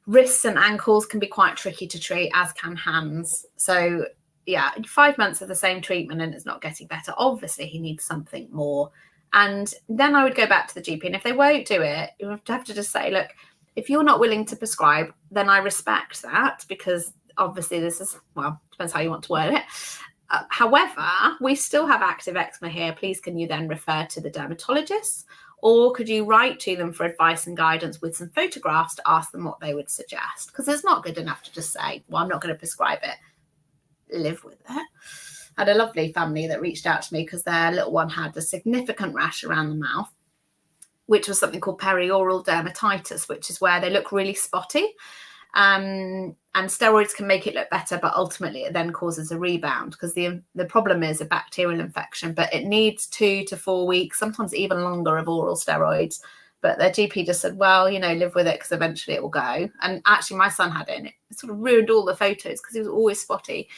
wrists and ankles can be quite tricky to treat, as can hands. So yeah, 5 months of the same treatment and it's not getting better, obviously he needs something more. And then I would go back to the GP, and if they won't do it, you have to just say, look, if you're not willing to prescribe, then I respect that, because obviously this is, well, depends how you want to word it. However, we still have active eczema here. Please, can you then refer to the dermatologist, or could you write to them for advice and guidance with some photographs to ask them what they would suggest? Because it's not good enough to just say, well, I'm not going to prescribe it. Live with it. I had a lovely family that reached out to me because their little one had a significant rash around the mouth, which was something called perioral dermatitis, which is where they look really spotty. And steroids can make it look better, but ultimately it then causes a rebound, because the problem is a bacterial infection, but it needs 2 to 4 weeks, sometimes even longer, of oral steroids. But their GP just said, well, live with it because eventually it will go. And actually my son had it, and it sort of ruined all the photos because he was always spotty.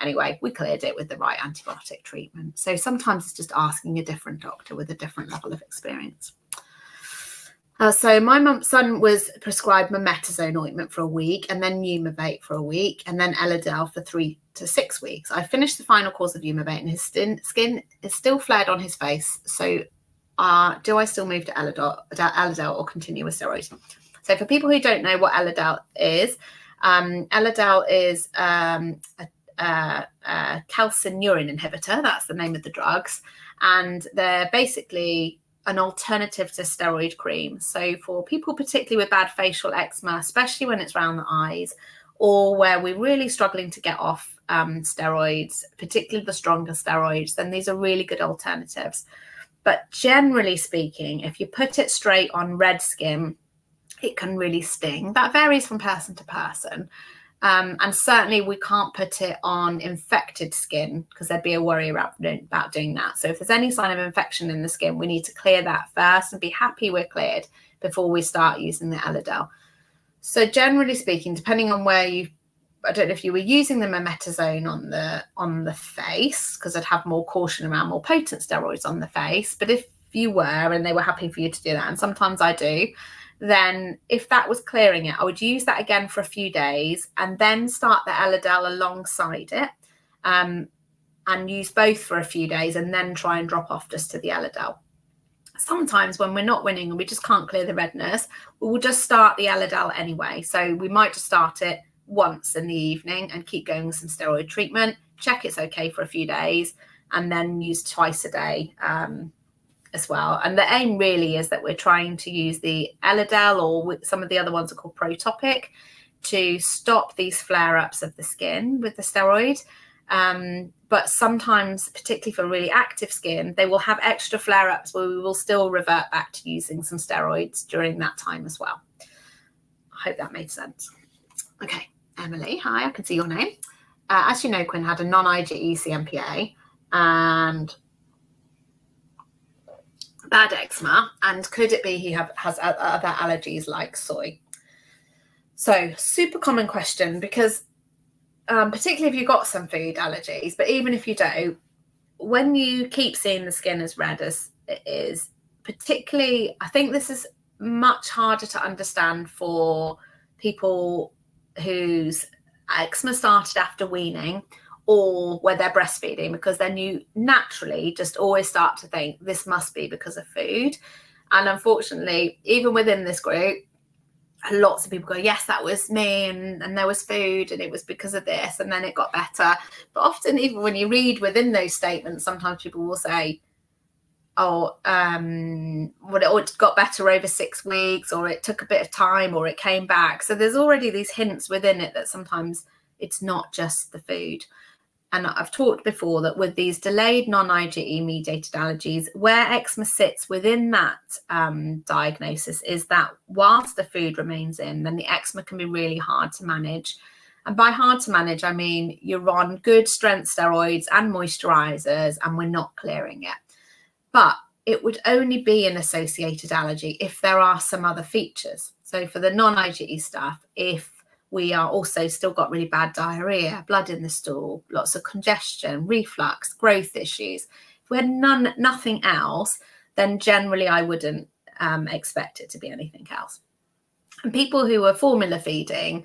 Anyway, we cleared it with the right antibiotic treatment. So sometimes it's just asking a different doctor with a different level of experience. So my son was prescribed mometazone ointment for a week, and then Umivate for a week, and then Elidel for 3 to 6 weeks. I finished the final course of Umivate, and his skin is still flared on his face. So do I still move to Elidel or continue with steroids? So for people who don't know what Elidel is a calcineurin inhibitor. That's the name of the drugs. And they're basically an alternative to steroid cream. So for people particularly with bad facial eczema, especially when it's around the eyes, or where we're really struggling to get off steroids, particularly the stronger steroids, then these are really good alternatives. But generally speaking, if you put it straight on red skin, it can really sting. That varies from person to person. And certainly we can't put it on infected skin, because there'd be a worry about doing that. So if there's any sign of infection in the skin, we need to clear that first and be happy we're cleared before we start using the Elidel. So generally speaking, depending on where I don't know if you were using the mometazone on the face, because I'd have more caution around more potent steroids on the face. But if you were, and they were happy for you to do that, and sometimes I do, then if that was clearing it, I would use that again for a few days and then start the Elidel alongside it, and use both for a few days and then try and drop off just to the Elidel. Sometimes when we're not winning and we just can't clear the redness, we will just start the Elidel anyway. So we might just start it once in the evening and keep going with some steroid treatment, check it's okay for a few days, and then use twice a day as well. And the aim really is that we're trying to use the Elidel, or some of the other ones are called Protopic, to stop these flare-ups of the skin with the steroid. But sometimes, particularly for really active skin, they will have extra flare-ups where we will still revert back to using some steroids during that time as well. I hope that made sense. Okay, Emily, hi, I can see your name. As you know, Quinn had a non-IgE CMPA and bad eczema, and could it be he has other allergies like soy? So super common question, because particularly if you've got some food allergies, but even if you don't, when you keep seeing the skin as red as it is, particularly, I think this is much harder to understand for people whose eczema started after weaning, or where they're breastfeeding, because then you naturally just always start to think this must be because of food. And unfortunately, even within this group, lots of people go, yes, that was me, and there was food and it was because of this, and then it got better. But often, even when you read within those statements, sometimes people will say, it got better over 6 weeks, or it took a bit of time, or it came back. So there's already these hints within it that sometimes it's not just the food. And I've talked before that with these delayed non-IgE mediated allergies, where eczema sits within that diagnosis is that whilst the food remains in, then the eczema can be really hard to manage. And by hard to manage, I mean you're on good strength steroids and moisturizers and we're not clearing it. But it would only be an associated allergy if there are some other features. So for the non-IgE stuff, if we are also still got really bad diarrhea, blood in the stool, lots of congestion, reflux, growth issues. If we had nothing else, then generally I wouldn't expect it to be anything else. And people who are formula feeding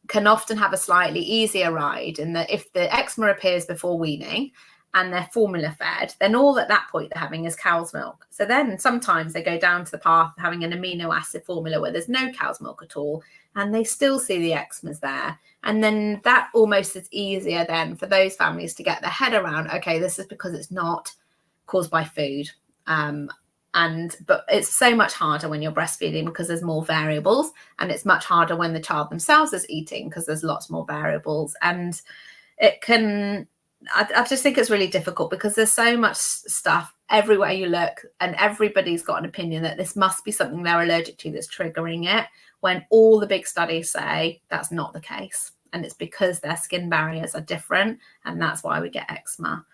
can often have a slightly easier ride in that if the eczema appears before weaning and they're formula fed, then all at that point they're having is cow's milk. So then sometimes they go down to the path of having an amino acid formula where there's no cow's milk at all, and they still see the eczemas there. And then that almost is easier then for those families to get their head around, okay, this is because it's not caused by food. But it's so much harder when you're breastfeeding because there's more variables, and it's much harder when the child themselves is eating because there's lots more variables. And it can, I just think it's really difficult because there's so much stuff everywhere you look, and everybody's got an opinion that this must be something they're allergic to that's triggering it, when all the big studies say that's not the case. And it's because their skin barriers are different, and that's why we get eczema.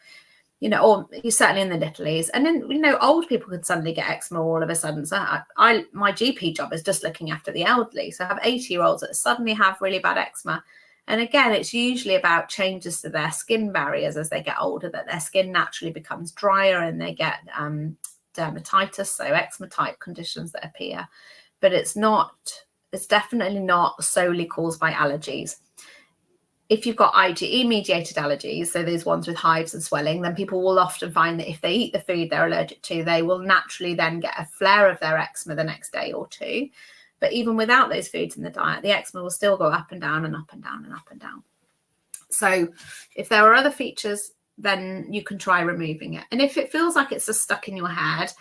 Or certainly in the littlies. And then, old people could suddenly get eczema all of a sudden. So my GP job is just looking after the elderly. So I have 80-year-olds that suddenly have really bad eczema. And again, it's usually about changes to their skin barriers as they get older, that their skin naturally becomes drier and they get dermatitis, so eczema type conditions that appear. But it's definitely not solely caused by allergies. If you've got IgE mediated allergies, so those ones with hives and swelling, then people will often find that if they eat the food they're allergic to, they will naturally then get a flare of their eczema the next day or two. But even without those foods in the diet, the eczema will still go up and down and up and down and up and down. So if there are other features, then you can try removing it. And if it feels like it's just stuck in your head,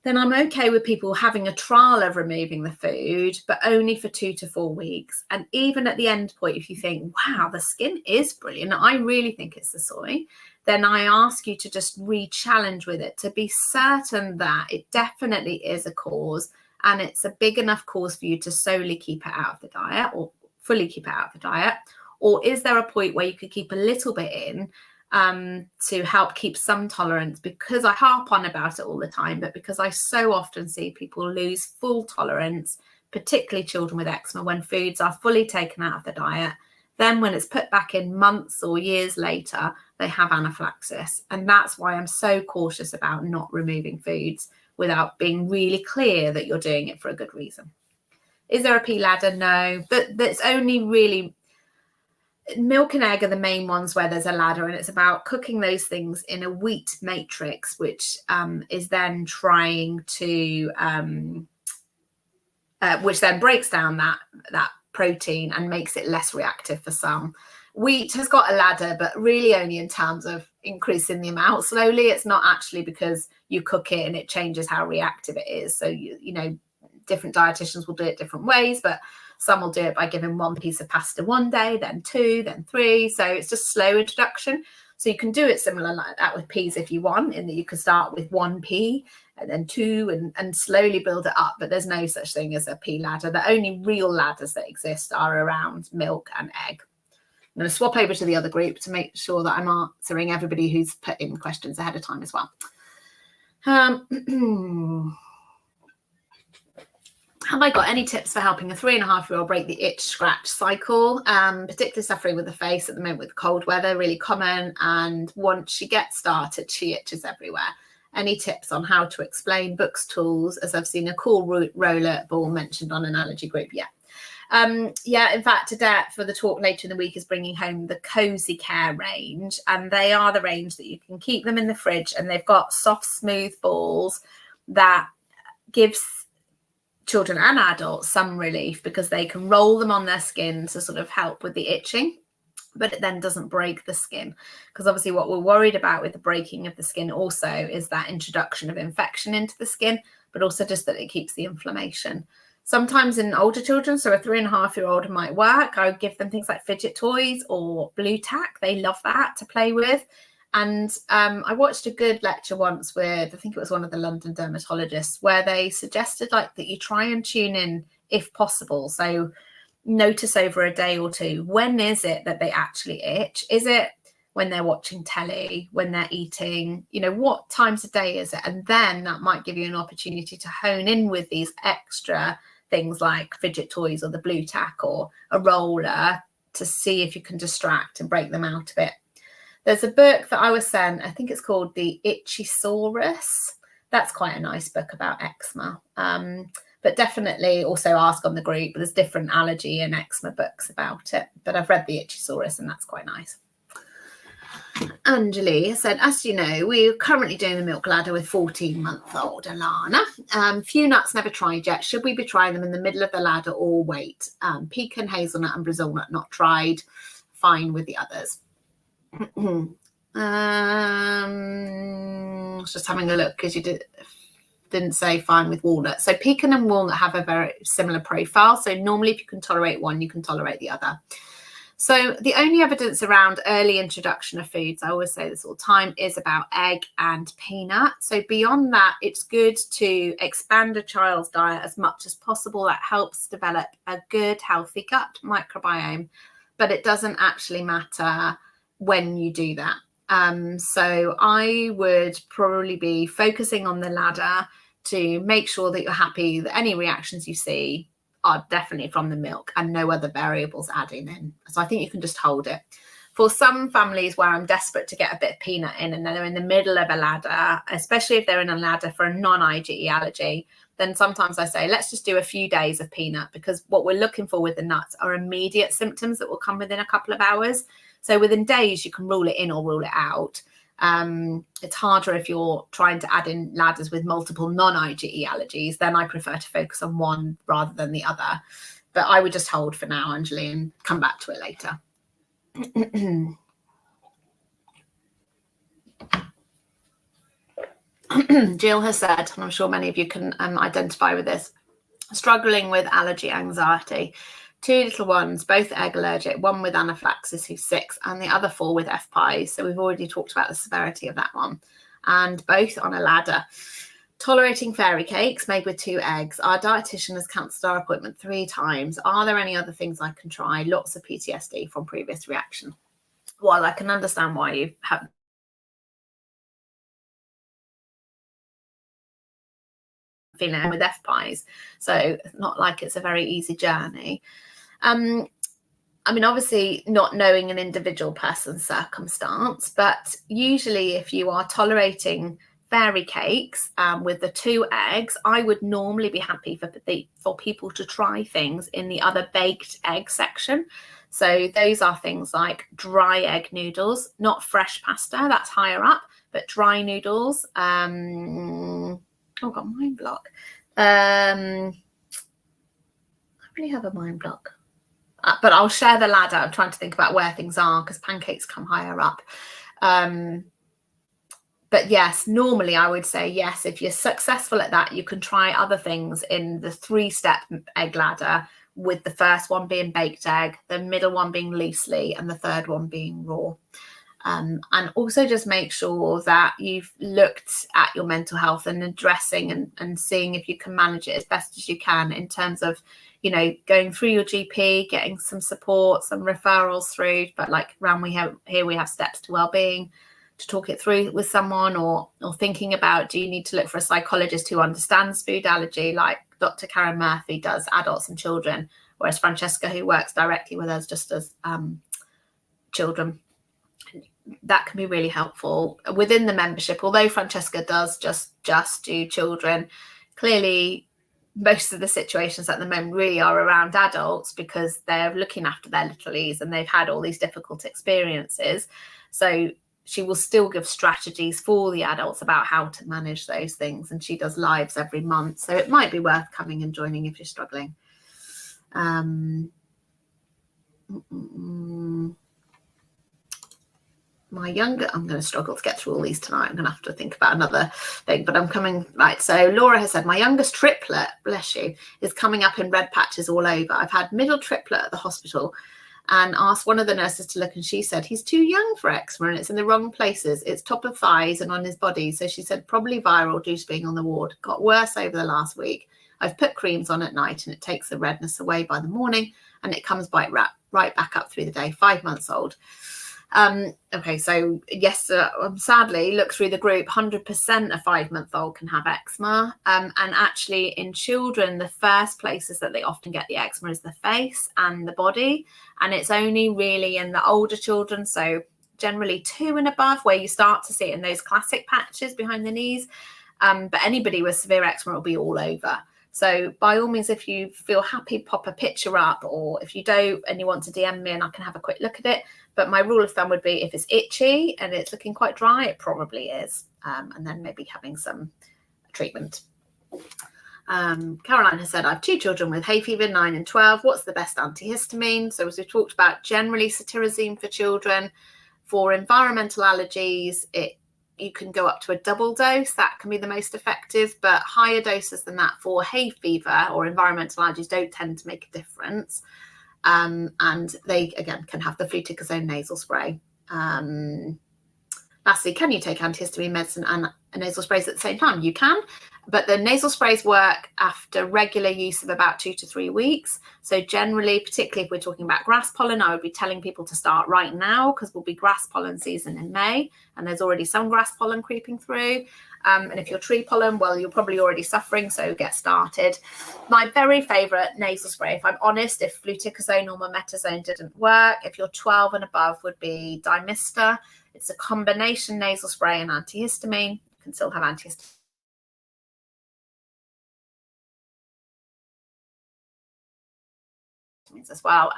then I'm okay with people having a trial of removing the food, but only for 2 to 4 weeks. And even at the end point, if you think, wow, the skin is brilliant, I really think it's the soy, then I ask you to just re-challenge with it to be certain that it definitely is a cause, and it's a big enough cause for you to solely keep it out of the diet or fully keep it out of the diet. Or is there a point where you could keep a little bit in to help keep some tolerance? Because I harp on about it all the time, but because I so often see people lose full tolerance, particularly children with eczema, when foods are fully taken out of the diet. Then when it's put back in months or years later, they have anaphylaxis. And that's why I'm so cautious about not removing foods without being really clear that you're doing it for a good reason. Is there a P ladder? No, but that's only really milk and egg are the main ones where there's a ladder, and it's about cooking those things in a wheat matrix, which is then trying to which then breaks down that protein and makes it less reactive for some. Wheat has got a ladder, but really only in terms of increasing the amount slowly. It's not actually because you cook it and it changes how reactive it is. So different dietitians will do it different ways, but some will do it by giving 1 piece of pasta one day, then 2, then 3. So it's just slow introduction. So you can do it similar like that with peas if you want, in that you can start with 1 pea and then 2 and slowly build it up. But there's no such thing as a pea ladder. The only real ladders that exist are around milk and egg. I'm going to swap over to the other group to make sure that I'm answering everybody who's put in questions ahead of time as well. Have I got any tips for helping a 3.5-year-old break the itch scratch cycle? Particularly suffering with the face at the moment with cold weather, really common. And once she gets started, she itches everywhere. Any tips on how to explain books, tools, as I've seen a cool roller ball mentioned on an allergy group? Yeah, in fact, Adette for the talk later in the week is bringing home the Cozy Care range, and they are the range that you can keep them in the fridge, and they've got soft, smooth balls that gives children and adults some relief because they can roll them on their skin to sort of help with the itching. but it then doesn't break the skin. Because obviously what we're worried about with the breaking of the skin also is that introduction of infection into the skin, but also just that it keeps the inflammation. Sometimes in older children, so a 3.5-year-old might work, I would give them things like fidget toys or blue tack. They love that to play with. And I watched a good lecture once with, I think it was one of the London dermatologists, where they suggested like that you try and tune in if possible. So notice over a day or two, when is it that they actually itch? Is it when they're watching telly, when they're eating, you know, what times of day is it? And then that might give you an opportunity to hone in with these extra things like fidget toys or the blue tack or a roller to see if you can distract and break them out of it. There's a book that I was sent, I think it's called The Itchysaurus. That's quite a nice book about eczema. But definitely also ask on the group. There's different allergy and eczema books about it. But I've read The Itchysaurus and that's quite nice. Angeli said, as you know, we're currently doing the milk ladder with 14-month-old Alana. Few nuts never tried yet. Should we be trying them in the middle of the ladder or wait? Pecan, hazelnut and Brazil nut not tried. Fine with the others. Just having a look because you didn't say fine with walnut. So pecan and walnut have a very similar profile. So normally if you can tolerate one, you can tolerate the other. So the only evidence around early introduction of foods, I always say this all the time, is about egg and peanut. So beyond that, it's good to expand a child's diet as much as possible. That helps develop a good, healthy gut microbiome. But it doesn't actually matter when you do that. So I would probably be focusing on the ladder to make sure that you're happy that any reactions you see are definitely from the milk and no other variables adding in. So I think you can just hold it. For some families where I'm desperate to get a bit of peanut in and they're in the middle of a ladder, especially if they're in a ladder for a non-IgE allergy, then sometimes I say, let's just do a few days of peanut, because what we're looking for with the nuts are immediate symptoms that will come within a couple of hours. So within days, you can rule it in or rule it out. It's harder if you're trying to add in ladders with multiple non-IgE allergies. Then I prefer to focus on one rather than the other. But I would just hold for now, Anjali, and come back to it later. Jill has said, and I'm sure many of you can identify with this, struggling with allergy anxiety. 2 little ones, both egg allergic, one with anaphylaxis who's 6 and the other 4 with FPIES. So we've already talked about the severity of that one. And both on a ladder. Tolerating fairy cakes made with 2 eggs. Our dietitian has cancelled our appointment 3 times. Are there any other things I can try? Lots of PTSD from previous reaction. Well, I can understand why you have feeling with FPIES. So it's not like it's a very easy journey. I mean, obviously not knowing an individual person's circumstance, but usually if you are tolerating fairy cakes with the 2 eggs, I would normally be happy for people to try things in the other baked egg section. So those are things like dry egg noodles, not fresh pasta, that's higher up, but dry noodles. Oh, got mind block. I really have a mind block. But I'll share the ladder. I'm trying to think about where things are because pancakes come higher up. But yes, normally I would say yes. If you're successful at that, you can try other things in the 3-step egg ladder, with the first one being baked egg, the middle one being loosely, and the third one being raw. And also just make sure that you've looked at your mental health and addressing and seeing if you can manage it as best as you can in terms of, you know, going through your GP, getting some support, some referrals through. But like around here we have steps to wellbeing, to talk it through with someone, or thinking about, do you need to look for a psychologist who understands food allergy, like Dr Karen Murphy does adults and children, whereas Francesca, who works directly with us, just does children. That can be really helpful within the membership. Although Francesca does just do children, clearly most of the situations at the moment really are around adults because they're looking after their littlies and they've had all these difficult experiences. So she will still give strategies for the adults about how to manage those things, and she does lives every month, so it might be worth coming and joining if you're struggling. I'm going to struggle to get through all these tonight. I'm going to have to think about another thing, but I'm coming. Right, so Laura has said, my youngest triplet, bless you, is coming up in red patches all over. I've had middle triplet at the hospital and asked one of the nurses to look, and she said he's too young for eczema and it's in the wrong places. It's top of thighs and on his body. So she said probably viral due to being on the ward. Got worse over the last week. I've put creams on at night and it takes the redness away by the morning and it comes right back up through the day. 5 months old. Okay, so yes, sadly, look through the group, 100% a 5-month-old can have eczema. And actually in children, the first places that they often get the eczema is the face and the body. And it's only really in the older children, so generally 2 and above, where you start to see it in those classic patches behind the knees. But anybody with severe eczema will be all over. So by all means, if you feel happy, pop a picture up, or if you don't and you want to DM me and I can have a quick look at it. But my rule of thumb would be if it's itchy and it's looking quite dry, it probably is. And then maybe having some treatment. Caroline has said, I have 2 children with hay fever, 9 and 12. What's the best antihistamine? So as we talked about, generally cetirizine for children. For environmental allergies, you can go up to a double dose. That can be the most effective, but higher doses than that for hay fever or environmental allergies don't tend to make a difference. And they, again, can have the fluticasone nasal spray. Lastly, can you take antihistamine medicine and nasal sprays at the same time? You can, but the nasal sprays work after regular use of about 2 to 3 weeks. So generally, particularly if we're talking about grass pollen, I would be telling people to start right now because we'll be grass pollen season in May and there's already some grass pollen creeping through. And if you're tree pollen, well, you're probably already suffering, so get started. My very favourite nasal spray, if I'm honest, if fluticasone or mometasone didn't work, if you're 12 and above, would be Dymista. It's a combination nasal spray and antihistamine. You can still have antihistamine as well.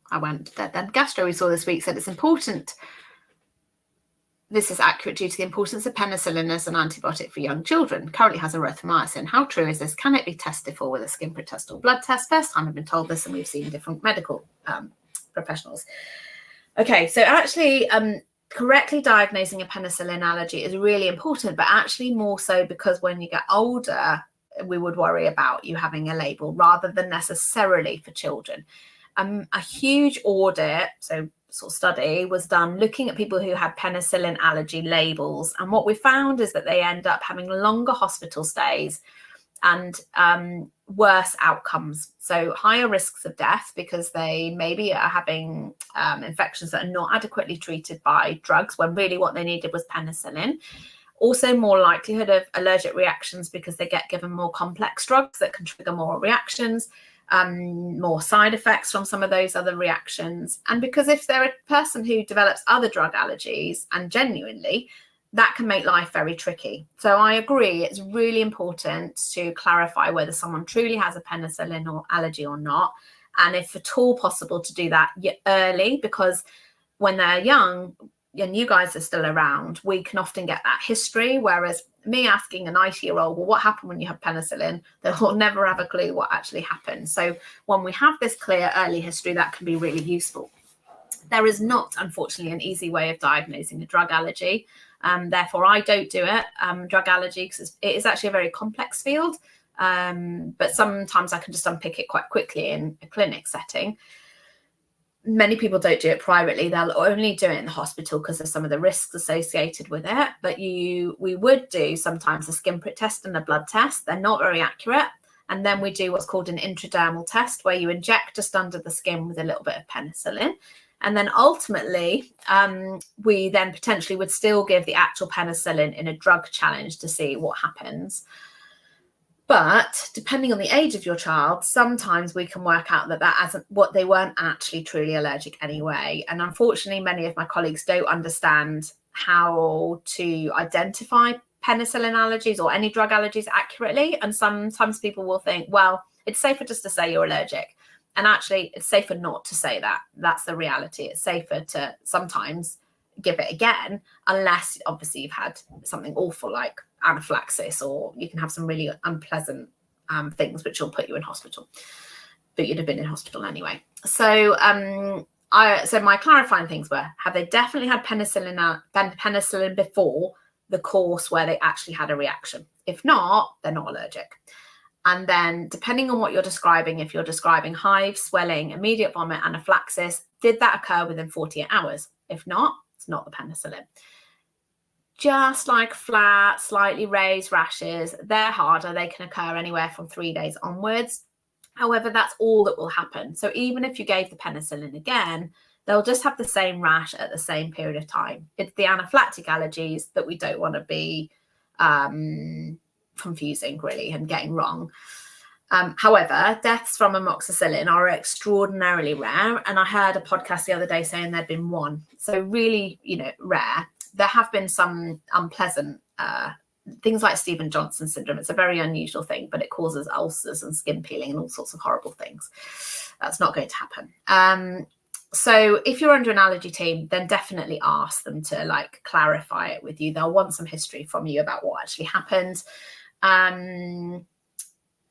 I went dead then. Gastro we saw this week said it's important. This is accurate due to the importance of penicillin as an antibiotic for young children. Currently has erythromycin. How true is this? Can it be tested for with a skin prick test or blood test? First time I've been told this, and we've seen different medical professionals. Okay, so actually correctly diagnosing a penicillin allergy is really important, but actually more so because when you get older, we would worry about you having a label rather than necessarily for children. A huge audit, so sort of study, was done looking at people who had penicillin allergy labels. And what we found is that they end up having longer hospital stays and worse outcomes. So higher risks of death because they maybe are having infections that are not adequately treated by drugs when really what they needed was penicillin. Also more likelihood of allergic reactions because they get given more complex drugs that can trigger more reactions. More side effects from some of those other reactions. And because if they're a person who develops other drug allergies and genuinely, that can make life very tricky. So I agree, it's really important to clarify whether someone truly has a penicillin or allergy or not. And if at all possible to do that early, because when they're young and you guys are still around, we can often get that history. Whereas me asking a 90-year-old, well, what happened when you have penicillin? They'll never have a clue what actually happened. So when we have this clear early history, that can be really useful. There is not, unfortunately, an easy way of diagnosing a drug allergy. Therefore, I don't do it, drug allergy, because it is actually a very complex field. But sometimes I can just unpick it quite quickly in a clinic setting. Many people don't do it privately. They'll only do it in the hospital because of some of the risks associated with it. But we would do sometimes a skin prick test and a blood test. They're not very accurate. And then we do what's called an intradermal test, where you inject just under the skin with a little bit of penicillin. And then ultimately, we then potentially would still give the actual penicillin in a drug challenge to see what happens. But depending on the age of your child, sometimes we can work out that isn't what they weren't actually truly allergic anyway. And unfortunately, many of my colleagues don't understand how to identify penicillin allergies or any drug allergies accurately. And sometimes people will think, well, it's safer just to say you're allergic. And actually, it's safer not to say that. That's the reality. It's safer to sometimes give it again, unless obviously you've had something awful like anaphylaxis, or you can have some really unpleasant things which will put you in hospital, but you'd have been in hospital anyway. So so my clarifying things were, have they definitely had penicillin before the course where they actually had a reaction? If not, they're not allergic. And then depending on what you're describing, if you're describing hives, swelling, immediate vomit, anaphylaxis, did that occur within 48 hours? If not, it's not the penicillin. Just like flat, slightly raised rashes, they're harder. They can occur anywhere from 3 days onwards. However, that's all that will happen. So even if you gave the penicillin again, they'll just have the same rash at the same period of time. It's the anaphylactic allergies that we don't want to be confusing, really, and getting wrong. However, deaths from amoxicillin are extraordinarily rare. And I heard a podcast the other day saying there'd been one. So really, rare. There have been some unpleasant things like Stevens-Johnson syndrome. It's a very unusual thing, but it causes ulcers and skin peeling and all sorts of horrible things. That's not going to happen. So if you're under an allergy team, then definitely ask them to clarify it with you. They'll want some history from you about what actually happened.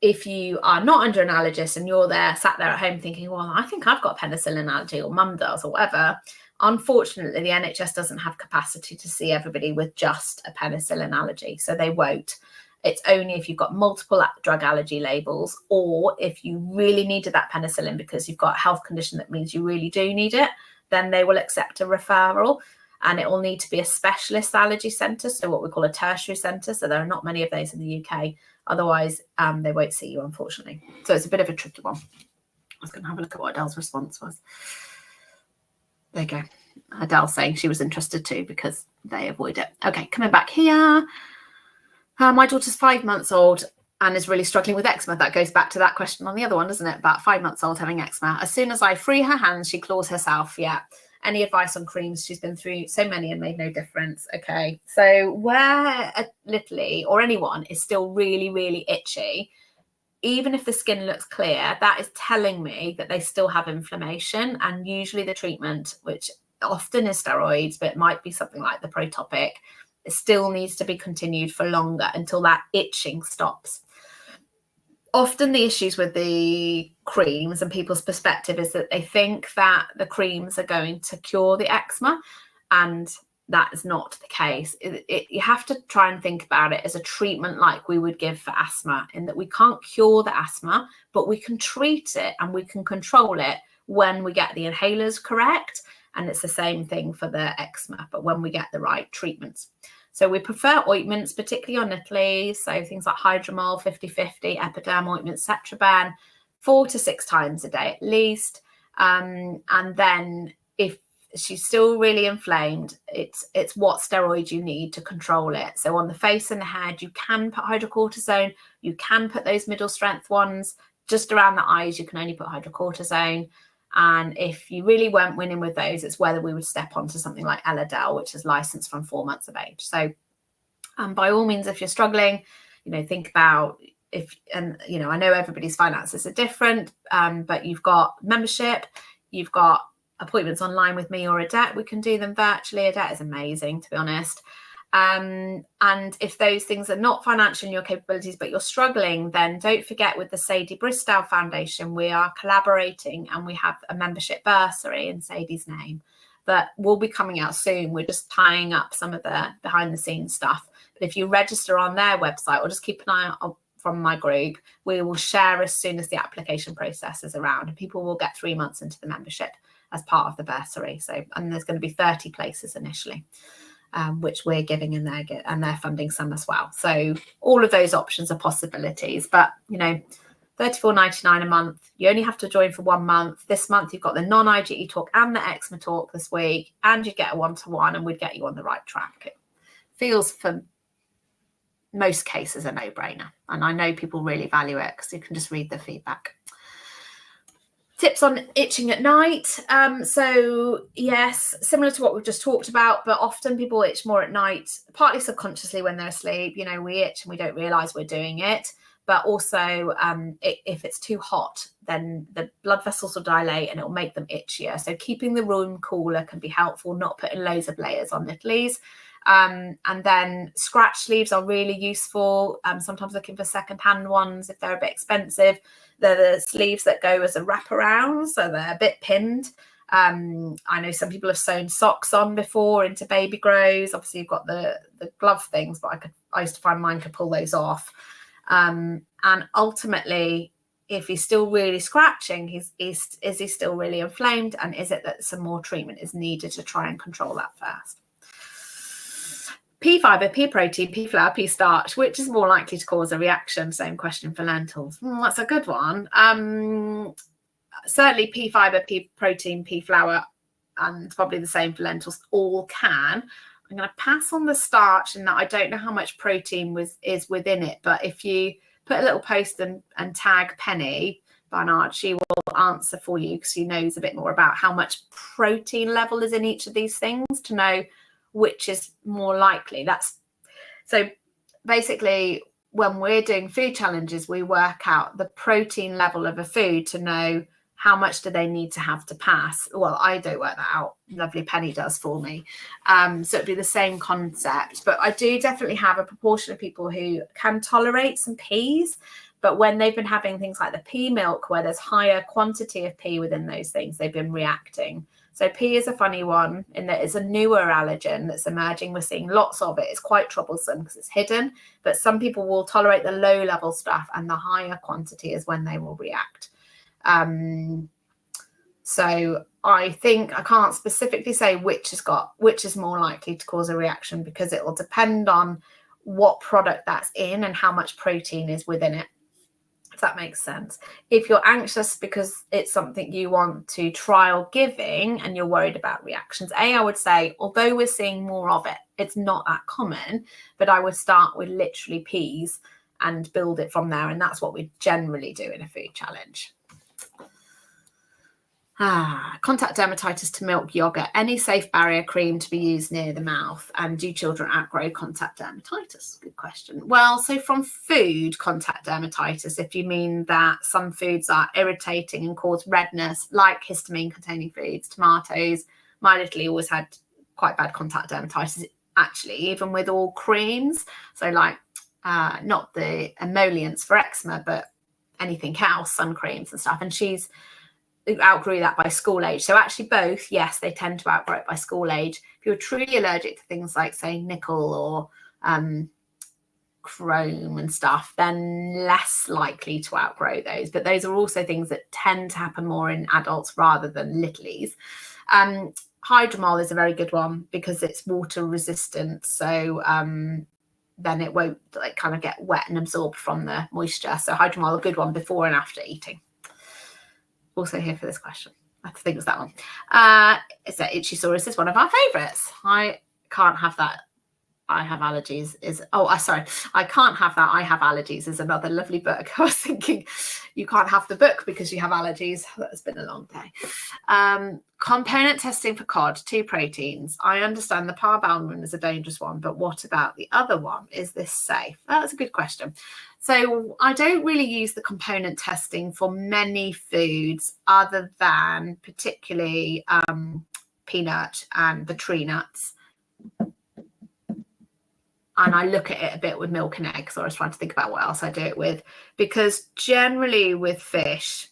If you are not under an allergist and you're sat there at home thinking, well, I think I've got a penicillin allergy, or mum does, or whatever, unfortunately, the NHS doesn't have capacity to see everybody with just a penicillin allergy. So they won't. It's only if you've got multiple drug allergy labels, or if you really needed that penicillin because you've got a health condition that means you really do need it, then they will accept a referral. And it will need to be a specialist allergy centre, so what we call a tertiary centre. So there are not many of those in the UK. Otherwise, they won't see you, unfortunately. So it's a bit of a tricky one. I was going to have a look at what Adele's response was. There you go. Adele saying she was interested too because they avoid it. Okay, coming back here. My daughter's 5 months old and is really struggling with eczema. That goes back to that question on the other one, doesn't it? About 5 months old having eczema. As soon as I free her hands, she claws herself. Yeah. Any advice on creams? She's been through so many and made no difference. Okay. So where a Little or anyone is still really, really itchy, even if the skin looks clear, that is telling me that they still have inflammation. And usually the treatment, which often is steroids, but it might be something like the Protopic, it still needs to be continued for longer until that itching stops. Often the issues with the creams and people's perspective is that they think that the creams are going to cure the eczema, and that is not the case. You have to try and think about it as a treatment like we would give for asthma, in that we can't cure the asthma, but we can treat it and we can control it when we get the inhalers correct. And it's the same thing for the eczema, but when we get the right treatments. So we prefer ointments, particularly on Italy. So things like Hydromol, 50/50, Epiderm ointment, Cetraban, 4 to 6 times a day at least. And then if she's still really inflamed, it's what steroid you need to control it. So on the face and the head, you can put hydrocortisone. You can put those middle strength ones. Just around the eyes, you can only put hydrocortisone. And if you really weren't winning with those, it's whether we would step onto something like Elidel, which is licensed from 4 months of age. So by all means, if you're struggling, think about I know everybody's finances are different, but you've got membership, you've got appointments online with me or Adet. We can do them virtually. Adet is amazing, to be honest. And if those things are not financial in your capabilities, but you're struggling, then don't forget, with the Sadie Bristow Foundation, we are collaborating and we have a membership bursary in Sadie's name that will be coming out soon. We're just tying up some of the behind the scenes stuff. But if you register on their website, or just keep an eye out from my group, we will share as soon as the application process is around, and people will get 3 months into the membership as part of the bursary. So, and there's going to be 30 places initially. Which we're giving, and they're funding some as well. So all of those options are possibilities. But $34.99 a month. You only have to join for 1 month. This month you've got the non-IgE talk and the eczema talk this week, and you get a 1-to-1, and we'd get you on the right track. It feels, for most cases, a no-brainer, and I know people really value it because you can just read the feedback. Tips on itching at night. So yes, similar to what we've just talked about, but often people itch more at night, partly subconsciously when they're asleep. We itch and we don't realize we're doing it. but also if it's too hot, then the blood vessels will dilate and it will make them itchier. So keeping the room cooler can be helpful, not putting loads of layers on littlies. And then scratch sleeves are really useful. Sometimes looking for secondhand ones if they're a bit expensive. They're the sleeves that go as a wraparound, so they're a bit pinned. I know some people have sewn socks on before into baby grows. Obviously, you've got the glove things, but I used to find mine could pull those off. And ultimately, if he's still really scratching, is he still really inflamed? And is it that some more treatment is needed to try and control that first? Pea fibre, pea protein, pea flour, pea starch, which is more likely to cause a reaction? Same question for lentils. That's a good one. Certainly pea fibre, pea protein, pea flour, and probably the same for lentils, all can. I'm going to pass on the starch in that I don't know how much protein is within it, but if you put a little post and tag Penny Barnard, she will answer for you because she knows a bit more about how much protein level is in each of these things to know which is more likely. So basically when we're doing food challenges, we work out the protein level of a food to know how much do they need to have to pass. Well, I don't work that out. Lovely Penny does for me. So it'd be the same concept. But I do definitely have a proportion of people who can tolerate some peas. But when they've been having things like the pea milk, where there's higher quantity of pea within those things, they've been reacting. So pea is a funny one in that it's a newer allergen that's emerging. We're seeing lots of it. It's quite troublesome because it's hidden. But some people will tolerate the low level stuff, and the higher quantity is when they will react. So I think I can't specifically say which is more likely to cause a reaction, because it will depend on what product that's in and how much protein is within it, if that makes sense. If you're anxious because it's something you want to trial giving and you're worried about reactions, I would say, although we're seeing more of it, it's not that common, but I would start with literally peas and build it from there. And that's what we generally do in a food challenge. Contact dermatitis to milk yogurt. Any safe barrier cream to be used near the mouth? And do children outgrow contact dermatitis? Good question. Well, so from food contact dermatitis, if you mean that some foods are irritating and cause redness, like histamine containing foods, tomatoes. My little always had quite bad contact dermatitis, actually, even with all creams. So like not the emollients for eczema, but anything else, sun creams and stuff. And she's outgrew that by school age. So actually both, yes, they tend to outgrow it by school age. If you're truly allergic to things like, say, nickel or chrome and stuff, then less likely to outgrow those. But those are also things that tend to happen more in adults rather than littlies. Hydromol is a very good one because it's water resistant. So then it won't kind of get wet and absorb from the moisture. So hydromol, a good one before and after eating. Also here for this question. I think it was that one. It's that Itchysaurus is one of our favourites. I can't have that. I have allergies I can't have that. I have allergies is another lovely book. I was thinking you can't have the book because you have allergies. That's been a long day. Component testing for cod, 2 proteins. I understand the parvalbumin is a dangerous one, but what about the other one? Is this safe? That's a good question. So I don't really use the component testing for many foods other than particularly peanut and the tree nuts. And I look at it a bit with milk and eggs, or I was trying to think about what else I do it with. Because generally with fish,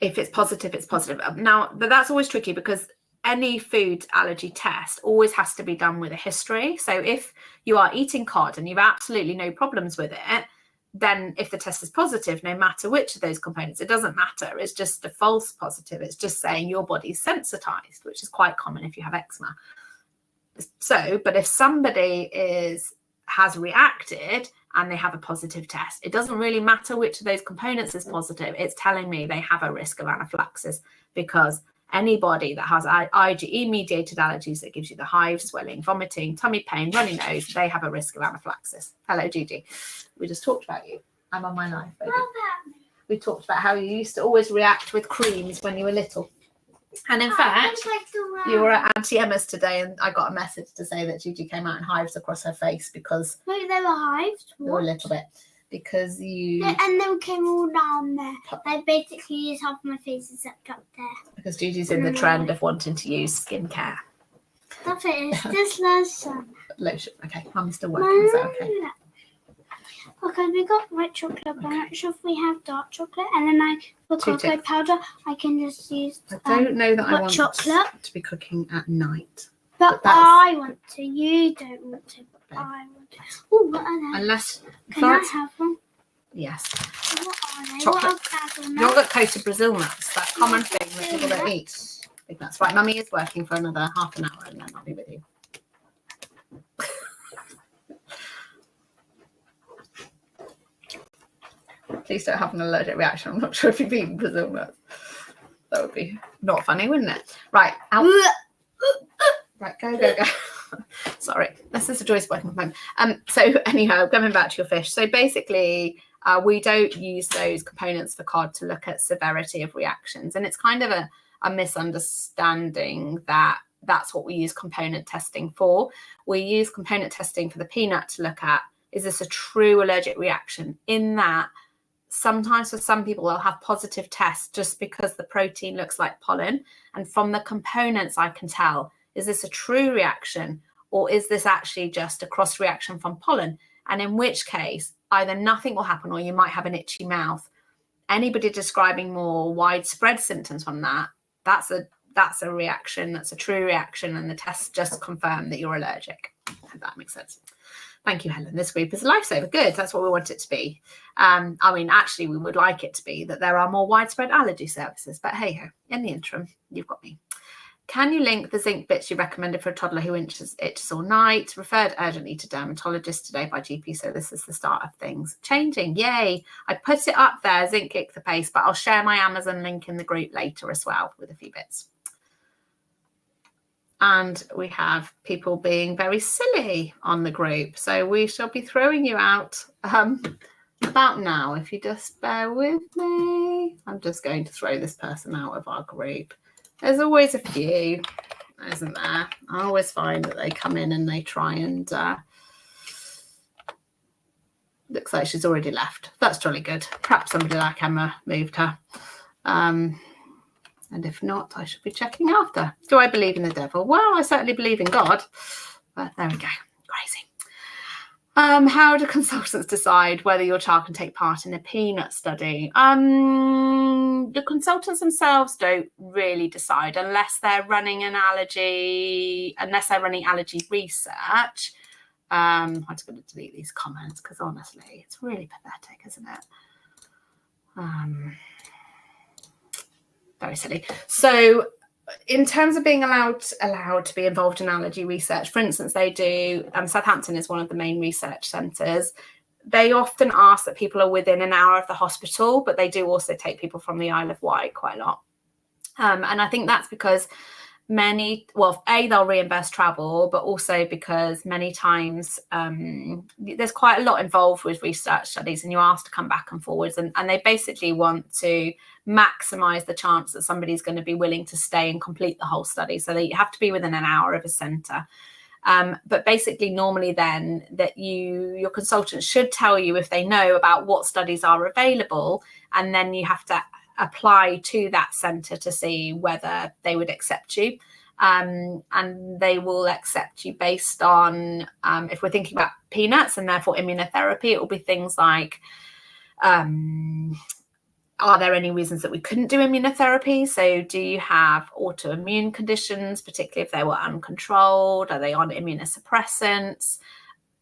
if it's positive, it's positive. Now, but that's always tricky because any food allergy test always has to be done with a history. So if you are eating cod and you've absolutely no problems with it, then if the test is positive, no matter which of those components, it doesn't matter. It's just a false positive. It's just saying your body's sensitized, which is quite common if you have eczema. So, but if somebody has reacted and they have a positive test, it doesn't really matter which of those components is positive. It's telling me they have a risk of anaphylaxis, because anybody that has IgE-mediated allergies that gives you the hives, swelling, vomiting, tummy pain, runny nose, they have a risk of anaphylaxis. Hello, Gigi. We just talked about you. I'm on my life, baby. We talked about how you used to always react with creams when you were little. And in fact, you were at Auntie Emma's today, and I got a message to say that Gigi came out in hives across her face because Wait, they were hives? They were a little bit. because you... And then came all down there. Like basically just half my face is up there. Because Gigi's in the trend of wanting to use skincare. Stop it, it's just lotion. Lotion, okay. Mummy's still working, is that okay? Okay, we got white chocolate, but I'm not sure if we have dark chocolate. And then for cocoa powder, I can just use I don't know that I want chocolate to be cooking at night. But I want to. You don't want to, but I want to. Oh, what are they? Unless... Can I have one? Yes. What are they? Chocolate. What Yogurt coated Brazil nuts. That common thing that people don't eat. Big nuts. Right, Mummy is working for another half an hour and then I'll be with you. Please don't have an allergic reaction. I'm not sure if you've eaten Brazil nuts. That would be not funny, wouldn't it? Right, out. Right, go. Sorry, this is a Joyce working from home. So anyhow, going back to your fish. So basically, we don't use those components for cod to look at severity of reactions. And it's kind of a misunderstanding that that's what we use component testing for. We use component testing for the peanut to look at, is this a true allergic reaction? In that, sometimes for some people, they'll have positive tests just because the protein looks like pollen. And from the components, I can tell, is this a true reaction or is this actually just a cross reaction from pollen? And in which case, either nothing will happen or you might have an itchy mouth. Anybody describing more widespread symptoms from that, that's a reaction, that's a true reaction, and the tests just confirm that you're allergic. If that makes sense. Thank you, Helen. This group is a lifesaver. Good. That's what we want it to be. I mean, actually, we would like it to be that there are more widespread allergy services. But hey-ho, in the interim, you've got me. Can you link the zinc bits you recommended for a toddler who itches all night? Referred urgently to dermatologist today by GP. So this is the start of things changing. Yay. I put it up there, zinc ichthyopaste, but I'll share my Amazon link in the group later as well with a few bits. And we have people being very silly on the group. So we shall be throwing you out about now. If you just bear with me. I'm just going to throw this person out of our group. There's always a few, isn't there? I always find that they come in and they try and... looks like she's already left. That's jolly good. Perhaps somebody like Emma moved her. And if not, I should be checking after. Do I believe in the devil? Well, I certainly believe in God. But there we go. Crazy. How do consultants decide whether your child can take part in a peanut study? The consultants themselves don't really decide unless they're running allergy research. I'm just going to delete these comments because honestly, it's really pathetic, isn't it? Very silly. So in terms of being allowed to be involved in allergy research, for instance, they do, Southampton is one of the main research centres. They often ask that people are within an hour of the hospital, but they do also take people from the Isle of Wight quite a lot. And I think that's because they'll reimburse travel, but also because many times there's quite a lot involved with research studies and you're asked to come back and forwards, and they basically want to maximize the chance that somebody's going to be willing to stay and complete the whole study. So that you have to be within an hour of a centre. But basically normally then that your consultant should tell you if they know about what studies are available, and then you have to apply to that centre to see whether they would accept you. And they will accept you based on, if we're thinking about peanuts and therefore immunotherapy, it will be things like, are there any reasons that we couldn't do immunotherapy? So do you have autoimmune conditions, particularly if they were uncontrolled? Are they on immunosuppressants?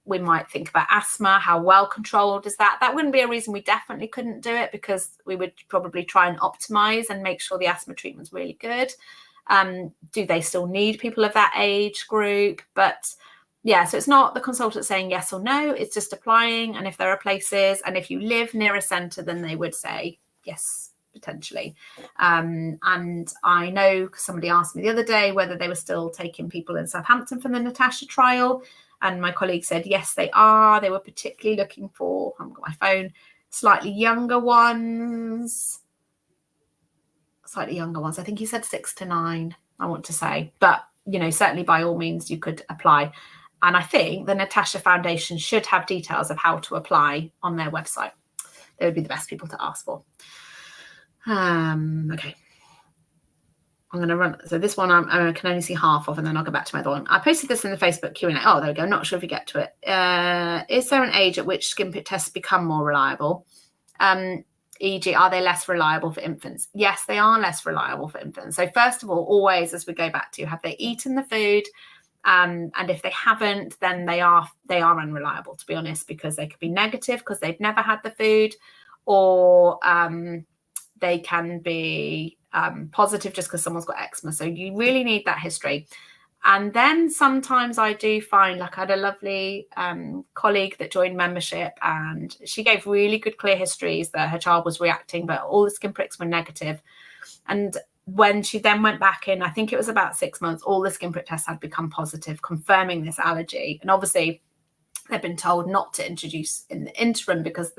We might think about asthma. How well controlled is that? That wouldn't be a reason we definitely couldn't do it, because we would probably try and optimize and make sure the asthma treatment's really good. Do they still need people of that age group? But yeah, so it's not the consultant saying yes or no, it's just applying. And if there are places, and if you live near a centre, then they would say yes, potentially. And I know somebody asked me the other day whether they were still taking people in Southampton for the Natasha trial. And my colleague said, yes, they are. They were particularly looking for, I haven't got my phone, slightly younger ones. I think he said 6 to 9, I want to say. But, certainly by all means, you could apply. And I think the Natasha Foundation should have details of how to apply on their website. They would be the best people to ask for. Okay. I'm going to run. So this one I can only see half of, and then I'll go back to my other one. I posted this in the Facebook Q&A. Oh, there we go. Not sure if you get to it. Is there an age at which skin prick tests become more reliable? E.g., are they less reliable for infants? Yes, they are less reliable for infants. So first of all, always, as we go back to, have they eaten the food? And if they haven't, then they are unreliable, to be honest, because they could be negative because they've never had the food, or they can be positive just because someone's got eczema. So you really need that history. And then sometimes I do find, like I had a lovely colleague that joined membership, and she gave really good clear histories that her child was reacting, but all the skin pricks were negative. And when she then went back in, I think it was about 6 months, all the skin prick tests had become positive, confirming this allergy. And obviously they've been told not to introduce in the interim, because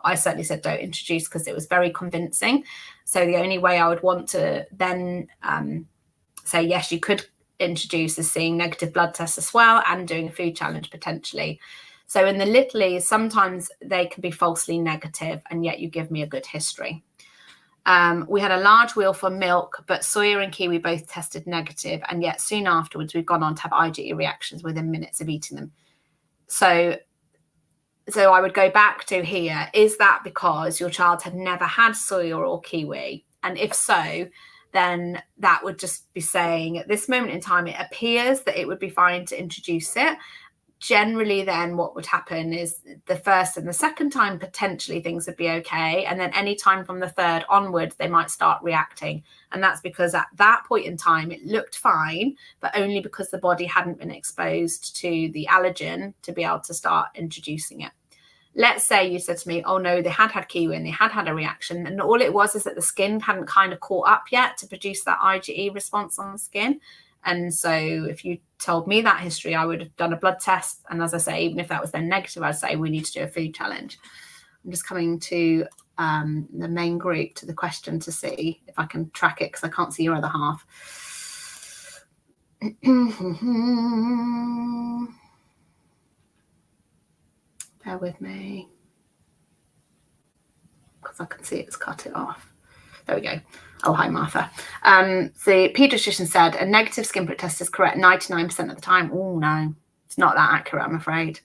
I certainly said don't introduce, because it was very convincing. So the only way I would want to then say yes, you could introduce, is seeing negative blood tests as well and doing a food challenge potentially. So in the littlies, sometimes they can be falsely negative, and yet you give me a good history. We had a large wheel for milk, but soya and kiwi both tested negative, and yet soon afterwards we've gone on to have IgE reactions within minutes of eating them. So I would go back to here, is that because your child had never had soya or kiwi? And if so, then that would just be saying at this moment in time, it appears that it would be fine to introduce it. Generally, then what would happen is the first and the second time, potentially things would be okay. And then any time from the third onwards, they might start reacting. And that's because at that point in time, it looked fine, but only because the body hadn't been exposed to the allergen to be able to start introducing it. Let's say you said to me, oh no, they had kiwi and they had a reaction. And all it was is that the skin hadn't kind of caught up yet to produce that IgE response on the skin. And so if you told me that history, I would have done a blood test. And as I say, even if that was then negative, I'd say we need to do a food challenge. I'm just coming to the main group, to the question, to see if I can track it, because I can't see your other half. Bear with me, because I can see it's cut it off. There we go. Oh, hi, Martha. The paediatrician said a negative skin prick test is correct 99% of the time. Oh, no, it's not that accurate, I'm afraid.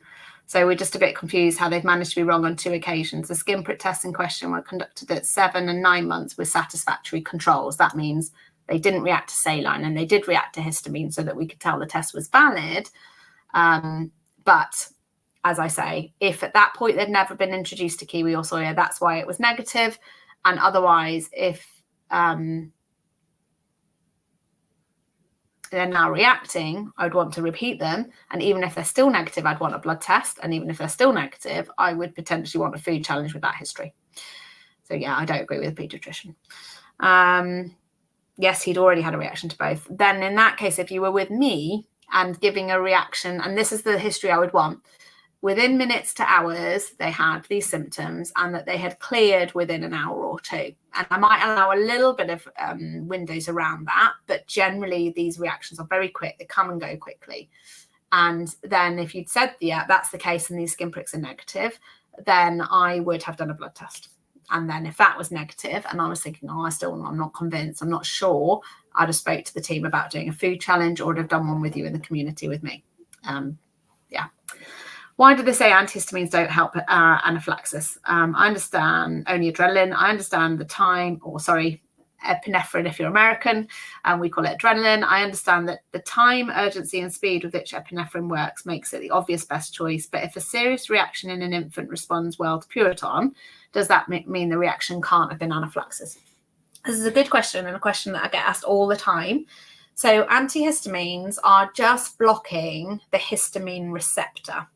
So we're just a bit confused how they've managed to be wrong on 2 occasions. The skin prick tests in question were conducted at 7 and 9 months with satisfactory controls. That means they didn't react to saline and they did react to histamine, so that we could tell the test was valid. But as I say, if at that point they'd never been introduced to kiwi or soya, that's why it was negative. And otherwise, if they're now reacting, I'd want to repeat them. And even if they're still negative, I'd want a blood test. And even if they're still negative, I would potentially want a food challenge with that history. So yeah, I don't agree with the paediatrician. Yes, he'd already had a reaction to both. Then in that case, if you were with me and giving a reaction, and this is the history I would want, within minutes to hours, they had these symptoms, and that they had cleared within an hour or two. And I might allow a little bit of windows around that, but generally these reactions are very quick. They come and go quickly. And then if you'd said, yeah, that's the case and these skin pricks are negative, then I would have done a blood test. And then if that was negative and I was thinking, oh, I'm not convinced, I'm not sure, I'd have spoke to the team about doing a food challenge, or would have done one with you in the community with me. Yeah. Why do they say antihistamines don't help anaphylaxis? I understand only adrenaline. I understand epinephrine if you're American, and we call it adrenaline. I understand that the time, urgency, and speed with which epinephrine works makes it the obvious best choice. But if a serious reaction in an infant responds well to Puriton, does that mean the reaction can't have been anaphylaxis? This is a good question, and a question that I get asked all the time. So antihistamines are just blocking the histamine receptor.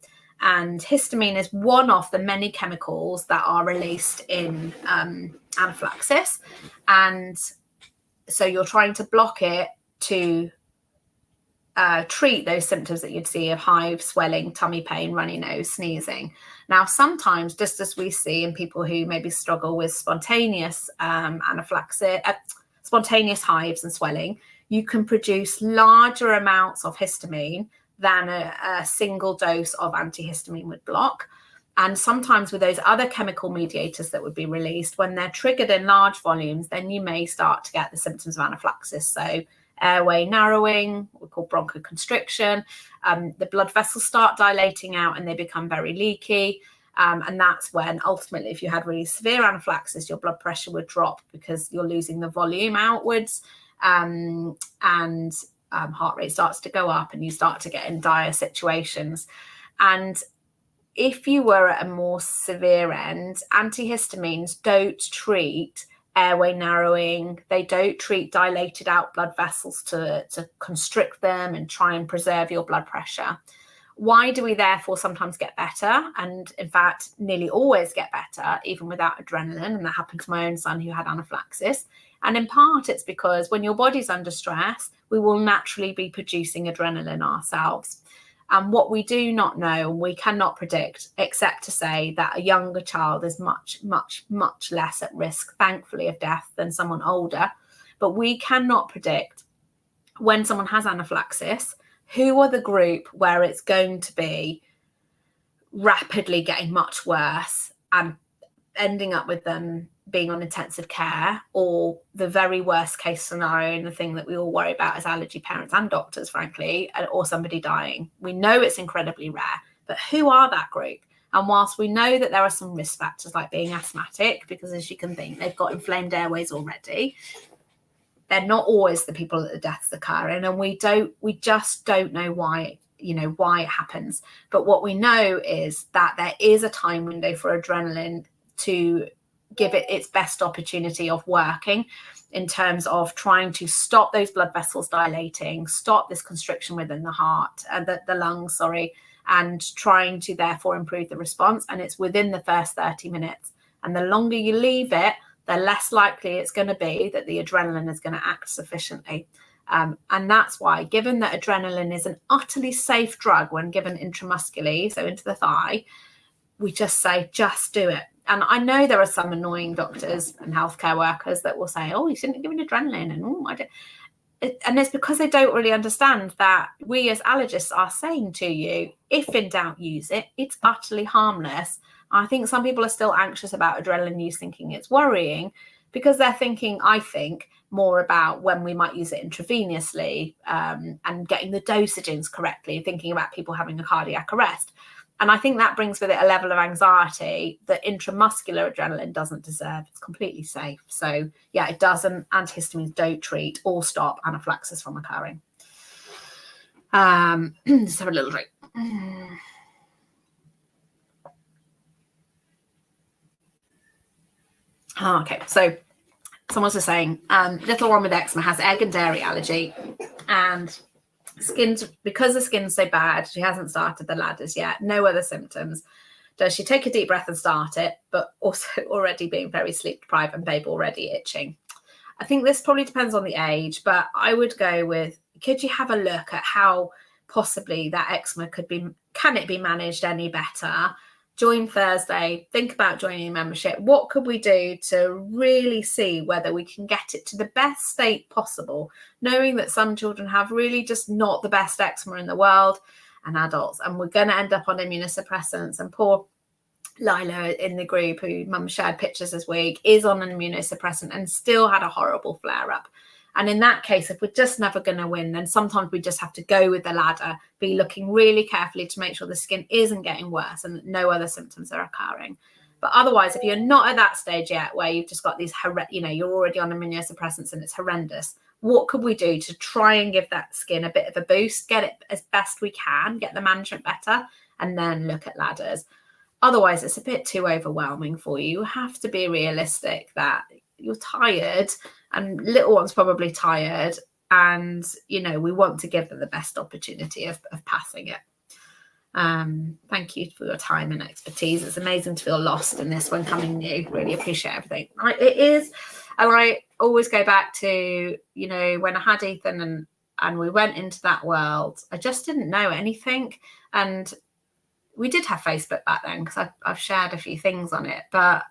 And histamine is one of the many chemicals that are released in anaphylaxis. And so you're trying to block it to treat those symptoms that you'd see of hives, swelling, tummy pain, runny nose, sneezing. Now, sometimes, just as we see in people who maybe struggle with spontaneous anaphylaxis, spontaneous hives and swelling, you can produce larger amounts of histamine than a single dose of antihistamine would block. And sometimes with those other chemical mediators that would be released, when they're triggered in large volumes, then you may start to get the symptoms of anaphylaxis. So airway narrowing, what we call bronchoconstriction, the blood vessels start dilating out and they become very leaky. And that's when ultimately, if you had really severe anaphylaxis, your blood pressure would drop because you're losing the volume outwards, and heart rate starts to go up and you start to get in dire situations. And if you were at a more severe end, antihistamines don't treat airway narrowing. They don't treat dilated out blood vessels to constrict them and try and preserve your blood pressure. Why do we therefore sometimes get better? And in fact, nearly always get better, even without adrenaline. And that happened to my own son who had anaphylaxis. And in part, it's because when your body's under stress, we will naturally be producing adrenaline ourselves. And what we do not know, we cannot predict, except to say that a younger child is much, much, much less at risk, thankfully, of death than someone older. But we cannot predict when someone has anaphylaxis, who are the group where it's going to be rapidly getting much worse and ending up with them being on intensive care, or the very worst case scenario, and the thing that we all worry about as allergy parents and doctors, frankly, or somebody dying. We know it's incredibly rare, but who are that group? And whilst we know that there are some risk factors like being asthmatic, because as you can think, they've got inflamed airways already, they're not always the people that the deaths occur in, and we just don't know why it happens. But what we know is that there is a time window for adrenaline to give it its best opportunity of working, in terms of trying to stop those blood vessels dilating, stop this constriction within the heart and the lungs, and trying to therefore improve the response. And it's within the first 30 minutes. And the longer you leave it, the less likely it's going to be that the adrenaline is going to act sufficiently. And that's why, given that adrenaline is an utterly safe drug when given intramuscularly, so into the thigh, we just say, just do it. And I know there are some annoying doctors and healthcare workers that will say, oh, you shouldn't give adrenaline. And it's because they don't really understand that we as allergists are saying to you, if in doubt, use it. It's utterly harmless. I think some people are still anxious about adrenaline use, thinking it's worrying, because they're thinking, I think, more about when we might use it intravenously, and getting the dosages correctly, thinking about people having a cardiac arrest. And I think that brings with it a level of anxiety that intramuscular adrenaline doesn't deserve. It's completely safe. So yeah, it doesn't. Antihistamines don't treat or stop anaphylaxis from occurring. Just have a little drink. Okay, so someone's just saying, little one with eczema has egg and dairy allergy, and because the skin's so bad, she hasn't started the ladders yet, no other symptoms. Does she take a deep breath and start it, but also already being very sleep deprived and babe already itching? I think this probably depends on the age, but I would go with, could you have a look at how possibly that eczema can it be managed any better? Join Thursday, think about joining a membership. What could we do to really see whether we can get it to the best state possible, knowing that some children have really just not the best eczema in the world, and adults, and we're going to end up on immunosuppressants. And poor Lila in the group, who mum shared pictures this week, is on an immunosuppressant and still had a horrible flare up. And in that case, if we're just never going to win, then sometimes we just have to go with the ladder, be looking really carefully to make sure the skin isn't getting worse and that no other symptoms are occurring. But otherwise, if you're not at that stage yet where you've just got these, you're already on immunosuppressants and it's horrendous, what could we do to try and give that skin a bit of a boost, get it as best we can, get the management better, and then look at ladders? Otherwise, it's a bit too overwhelming for you. You have to be realistic that you're tired, and little one's probably tired, and we want to give them the best opportunity of passing it. Thank you for your time and expertise. It's amazing to feel lost in this when coming new. Really appreciate everything. It is, and I always go back to when I had Ethan and we went into that world, I just didn't know anything. And we did have Facebook back then, because I've shared a few things on it, but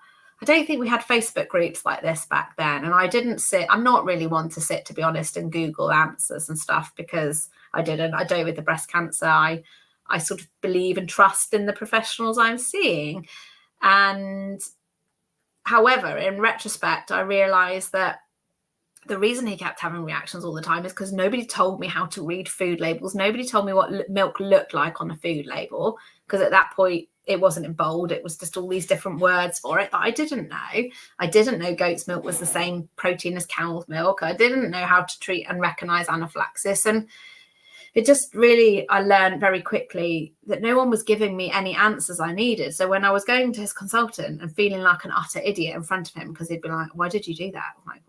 I don't think we had Facebook groups like this back then. And I'm not really one to sit, to be honest, and Google answers and stuff, because I don't with the breast cancer. I sort of believe and trust in the professionals I'm seeing. And however, in retrospect, I realized that the reason he kept having reactions all the time is because nobody told me how to read food labels. Nobody told me what milk looked like on a food label, because at that point it wasn't in bold. It was just all these different words for it that I didn't know. I didn't know goat's milk was the same protein as cow's milk. I didn't know how to treat and recognize anaphylaxis. And it just really, I learned very quickly that no one was giving me any answers I needed. So when I was going to his consultant and feeling like an utter idiot in front of him, because he'd be like, why did you do that? I'm like,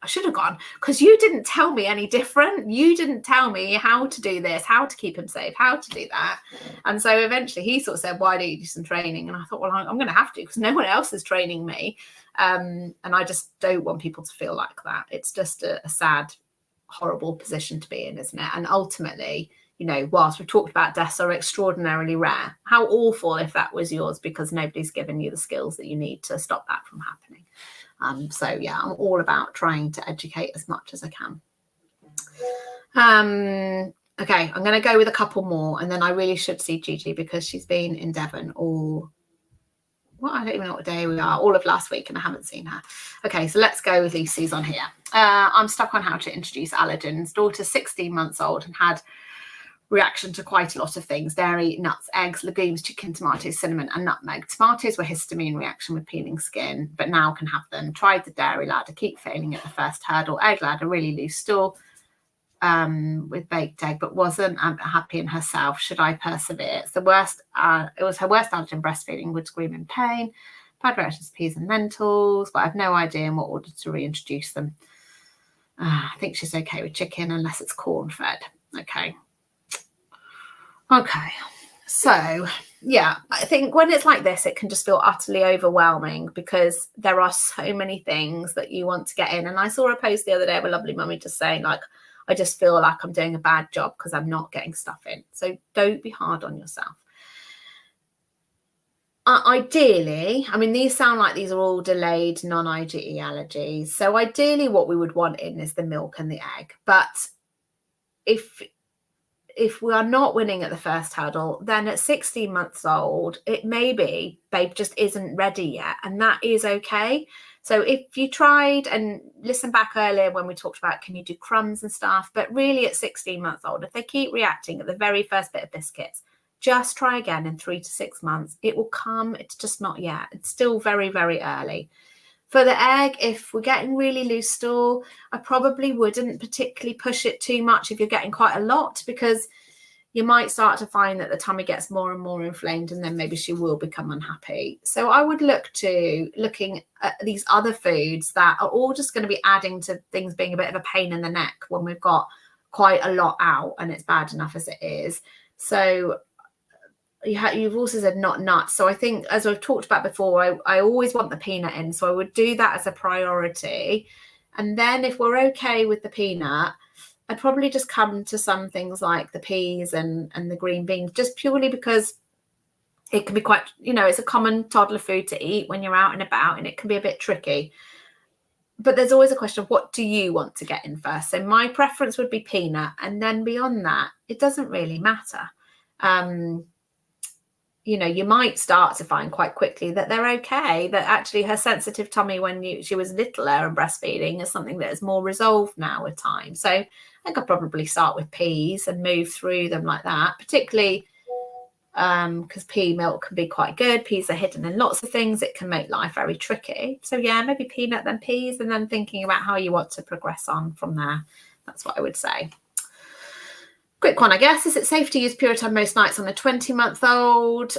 I should have gone, because you didn't tell me any different. You didn't tell me how to do this, how to keep him safe, how to do that. And so eventually he sort of said, why don't you do some training? And I thought, well, I'm going to have to, because no one else is training me. And I just don't want people to feel like that. It's just a sad, horrible position to be in, isn't it? And ultimately, you know, whilst we've talked about deaths are extraordinarily rare, how awful if that was yours, because nobody's given you the skills that you need to stop that from happening. So yeah, I'm all about trying to educate as much as I can. Okay, I'm going to go with a couple more, and then I really should see Gigi, because she's been in Devon I don't even know what day we are, all of last week, and I haven't seen her. Okay, so let's go with Lucy's on here. I'm stuck on how to introduce allergens. Daughter's 16 months old and had reaction to quite a lot of things: dairy, nuts, eggs, legumes, chicken, tomatoes, cinnamon, and nutmeg. Tomatoes were histamine reaction with peeling skin, but now can have them. Tried the dairy ladder, keep failing at the first hurdle. Egg ladder, really loose stool with baked egg, but wasn't happy in herself. Should I persevere? It's the worst. It was her worst allergen, breastfeeding, would scream in pain. Bad reactions to peas and lentils, but I have no idea in what order to reintroduce them. I think she's okay with chicken unless it's corn-fed. Okay, so yeah, I think when it's like this, it can just feel utterly overwhelming, because there are so many things that you want to get in. And I saw a post the other day of a lovely mummy just saying, like, I just feel like I'm doing a bad job because I'm not getting stuff in. So don't be hard on yourself. Ideally, I mean, these sound like these are all delayed non-IgE allergies. So ideally what we would want in is the milk and the egg. But if we are not winning at the first hurdle, then at 16 months old, it may be babe just isn't ready yet. And that is okay. So if you tried, and listen back earlier when we talked about, can you do crumbs and stuff? But really at 16 months old, if they keep reacting at the very first bit of biscuits, just try again in 3 to 6 months. It will come. It's just not yet. It's still very, very early. For the egg, if we're getting really loose stool, I probably wouldn't particularly push it too much if you're getting quite a lot, because you might start to find that the tummy gets more and more inflamed, and then maybe she will become unhappy. So I would looking at these other foods that are all just going to be adding to things being a bit of a pain in the neck when we've got quite a lot out and it's bad enough as it is. So you've also said not nuts. So I think, as I've talked about before, I always want the peanut in. So I would do that as a priority. And then if we're okay with the peanut, I'd probably just come to some things like the peas and the green beans, just purely because it can be quite, it's a common toddler food to eat when you're out and about, and it can be a bit tricky. But there's always a question of what do you want to get in first? So my preference would be peanut. And then beyond that, it doesn't really matter. You might start to find quite quickly that they're okay, that actually her sensitive tummy when she was littler and breastfeeding is something that is more resolved now with time. So I could probably start with peas and move through them like that, particularly because pea milk can be quite good. Peas are hidden in lots of things. It can make life very tricky. So yeah, maybe peanut, then peas, and then thinking about how you want to progress on from there. That's what I would say. Quick one, I guess. Is it safe to use Puritan most nights on a 20-month-old?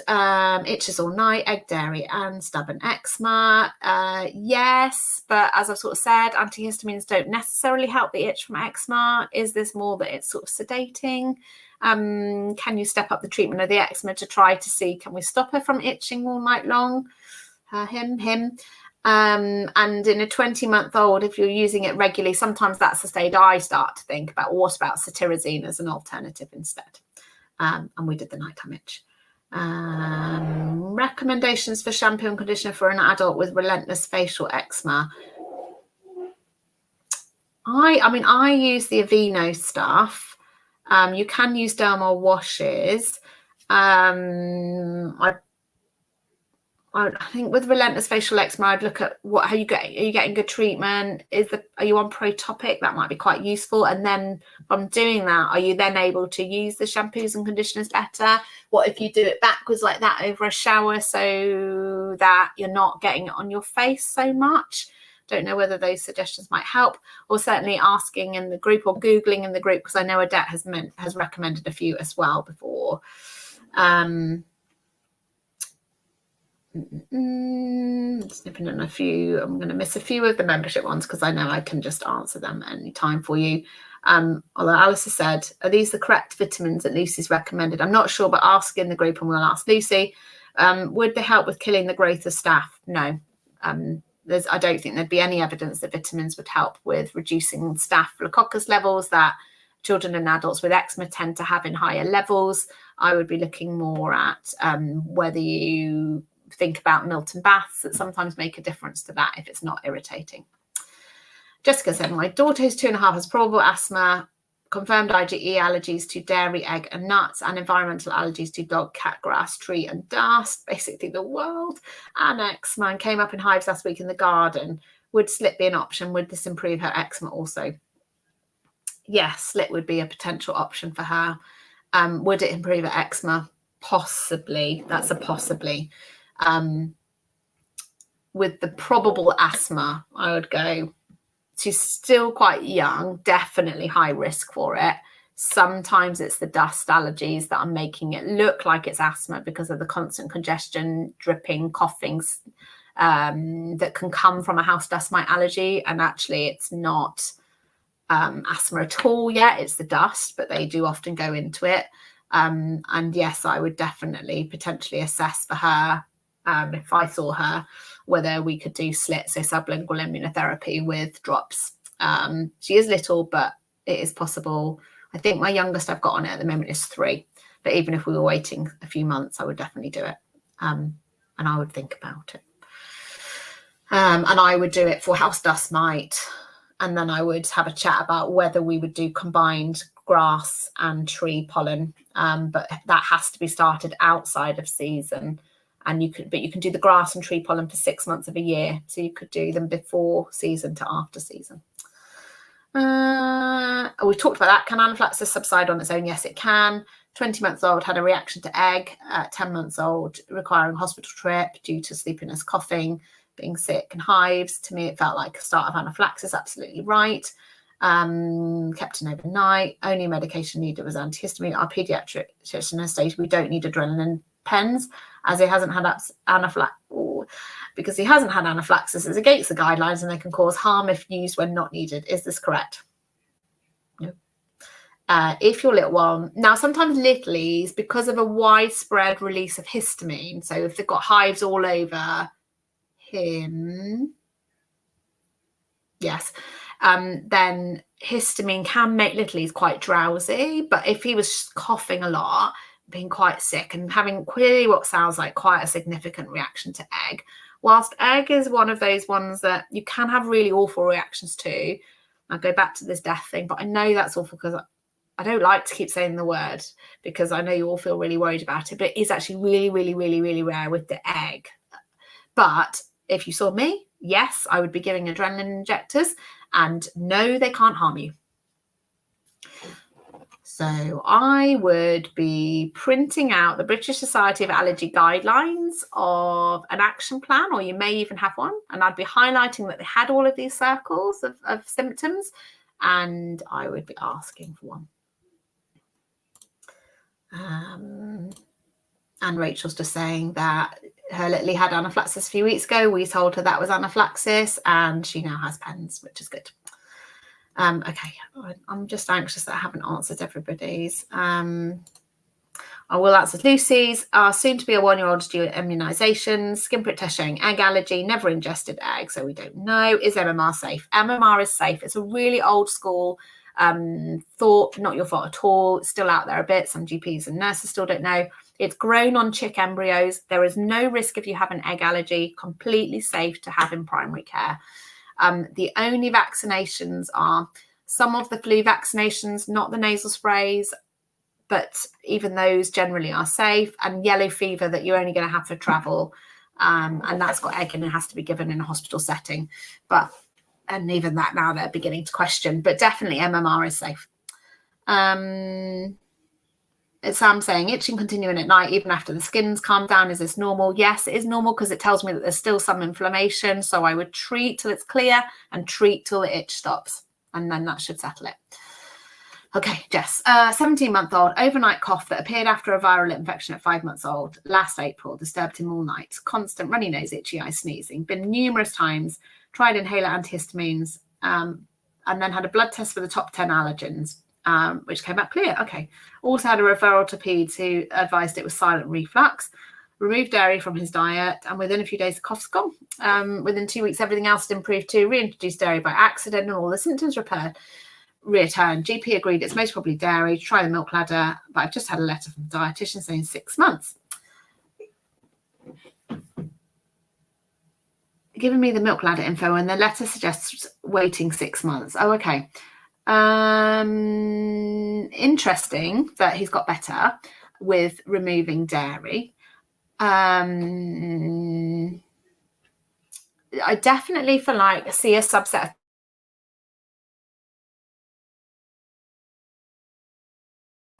Itches all night, egg, dairy, and stubborn eczema. Yes, but as I've sort of said, antihistamines don't necessarily help the itch from eczema. Is this more that it's sort of sedating? Can you step up the treatment of the eczema to try to see, can we stop her from itching all night long? Him. And in a 20-month-old, if you're using it regularly, sometimes that's the stage I start to think about, what about cetirizine as an alternative instead? And we did the nighttime itch. Recommendations for shampoo and conditioner for an adult with relentless facial eczema. I use the Aveeno stuff. You can use dermal washes. I think with relentless facial eczema, I'd look at are you getting good treatment? Are you on Protopic? That might be quite useful. And then from doing that, are you then able to use the shampoos and conditioners better? What if you do it backwards like that over a shower so that you're not getting it on your face so much? Don't know whether those suggestions might help, or certainly asking in the group or Googling in the group, because I know Odette has recommended a few as well before. Snipping in a few. I'm going to miss a few of the membership ones because I know I can just answer them any time for you. Although Alice has said, are these the correct vitamins that Lucy's recommended? I'm not sure, but ask in the group and we'll ask Lucy. Would they help with killing the growth of staph? No. I don't think there'd be any evidence that vitamins would help with reducing staphylococcus levels that children and adults with eczema tend to have in higher levels. I would be looking more at whether you think about Milton baths that sometimes make a difference to that if it's not irritating. Jessica said, my daughter who's 2.5 has probable asthma, confirmed IgE allergies to dairy, egg and nuts, and environmental allergies to dog, cat, grass, tree and dust, basically the world, and eczema, and came up in hives last week in the garden. Would slit be an option? Would this improve her eczema also? Yes, slit would be a potential option for her. Would it improve her eczema? Possibly. That's a possibly. With the probable asthma, I would go, she's still quite young, definitely high risk for it. Sometimes it's the dust allergies that are making it look like it's asthma because of the constant congestion, dripping, coughings that can come from a house dust mite allergy. And actually it's not asthma at all yet, it's the dust, but they do often go into it. And yes, I would definitely potentially assess for her, if I saw her, whether we could do slits, so sublingual immunotherapy with drops. She is little, but it is possible. I think my youngest I've got on it at the moment is 3, but even if we were waiting a few months, I would definitely do it. And I would think about it. And I would do it for house dust mite. And then I would have a chat about whether we would do combined grass and tree pollen. But that has to be started outside of season. And you can do the grass and tree pollen for 6 months of a year. So you could do them before season to after season. We talked about that. Can anaphylaxis subside on its own? Yes, it can. 20 months old had a reaction to egg. 10 months old requiring a hospital trip due to sleepiness, coughing, being sick and hives. To me, it felt like a start of anaphylaxis. Absolutely right. Kept in overnight. Only medication needed was antihistamine. Our pediatrician has stated we don't need adrenaline pens as he hasn't had anaphylaxis is against the guidelines and they can cause harm if used when not needed. Is this correct? No. If your little one, now sometimes littlies, because of a widespread release of histamine, so if they've got hives all over him, yes, then histamine can make littlies quite drowsy. But if he was coughing a lot, being quite sick and having clearly what sounds like quite a significant reaction to egg, whilst egg is one of those ones that you can have really awful reactions to. I'll go back to this death thing, but I know that's awful because I don't like to keep saying the word because I know you all feel really worried about it, but it is actually really, really, really, really rare with the egg. But if you saw me, yes, I would be giving adrenaline injectors, and no, they can't harm you. So I would be printing out the British Society of Allergy guidelines of an action plan, or you may even have one, and I'd be highlighting that they had all of these circles of symptoms, and I would be asking for one. And Rachel's just saying that her Lily had anaphylaxis a few weeks ago. We told her that was anaphylaxis, and she now has pens, which is good. Okay, I'm just anxious that I haven't answered everybody's. I will answer Lucy's. Soon to be a 1-year-old is due immunisations. Skin prick test showing egg allergy. Never ingested egg, so we don't know. Is MMR safe? MMR is safe. It's a really old school thought, not your fault at all. It's still out there a bit. Some GPs and nurses still don't know. It's grown on chick embryos. There is no risk if you have an egg allergy, completely safe to have in primary care. The only vaccinations are some of the flu vaccinations, not the nasal sprays, but even those generally are safe, and yellow fever that you're only going to have for travel. And that's got egg and it has to be given in a hospital setting. And even that now they're beginning to question, but definitely MMR is safe. Sam saying itching continuing at night even after the skin's calmed down. Is this normal? Yes, it is normal because it tells me that there's still some inflammation. So I would treat till it's clear and treat till the itch stops, and then that should settle it. Okay, Jess, 17-month-old, overnight cough that appeared after a viral infection at 5 months old. Last April, disturbed him all night. Constant runny nose, itchy eye, sneezing. Been numerous times, tried inhaler antihistamines, and then had a blood test for the top 10 allergens. Which came back clear. Okay. Also had a referral to peds who advised it was silent reflux. Removed dairy from his diet, and within a few days the cough's gone. Within 2 weeks everything else had improved too. Reintroduced dairy by accident and all the symptoms returned. GP agreed it's most probably dairy. Try the milk ladder, but I've just had a letter from the dietitian saying 6 months. Giving me the milk ladder info, and the letter suggests waiting 6 months. Oh, okay. Interesting that he's got better with removing dairy. I definitely feel like see a subset of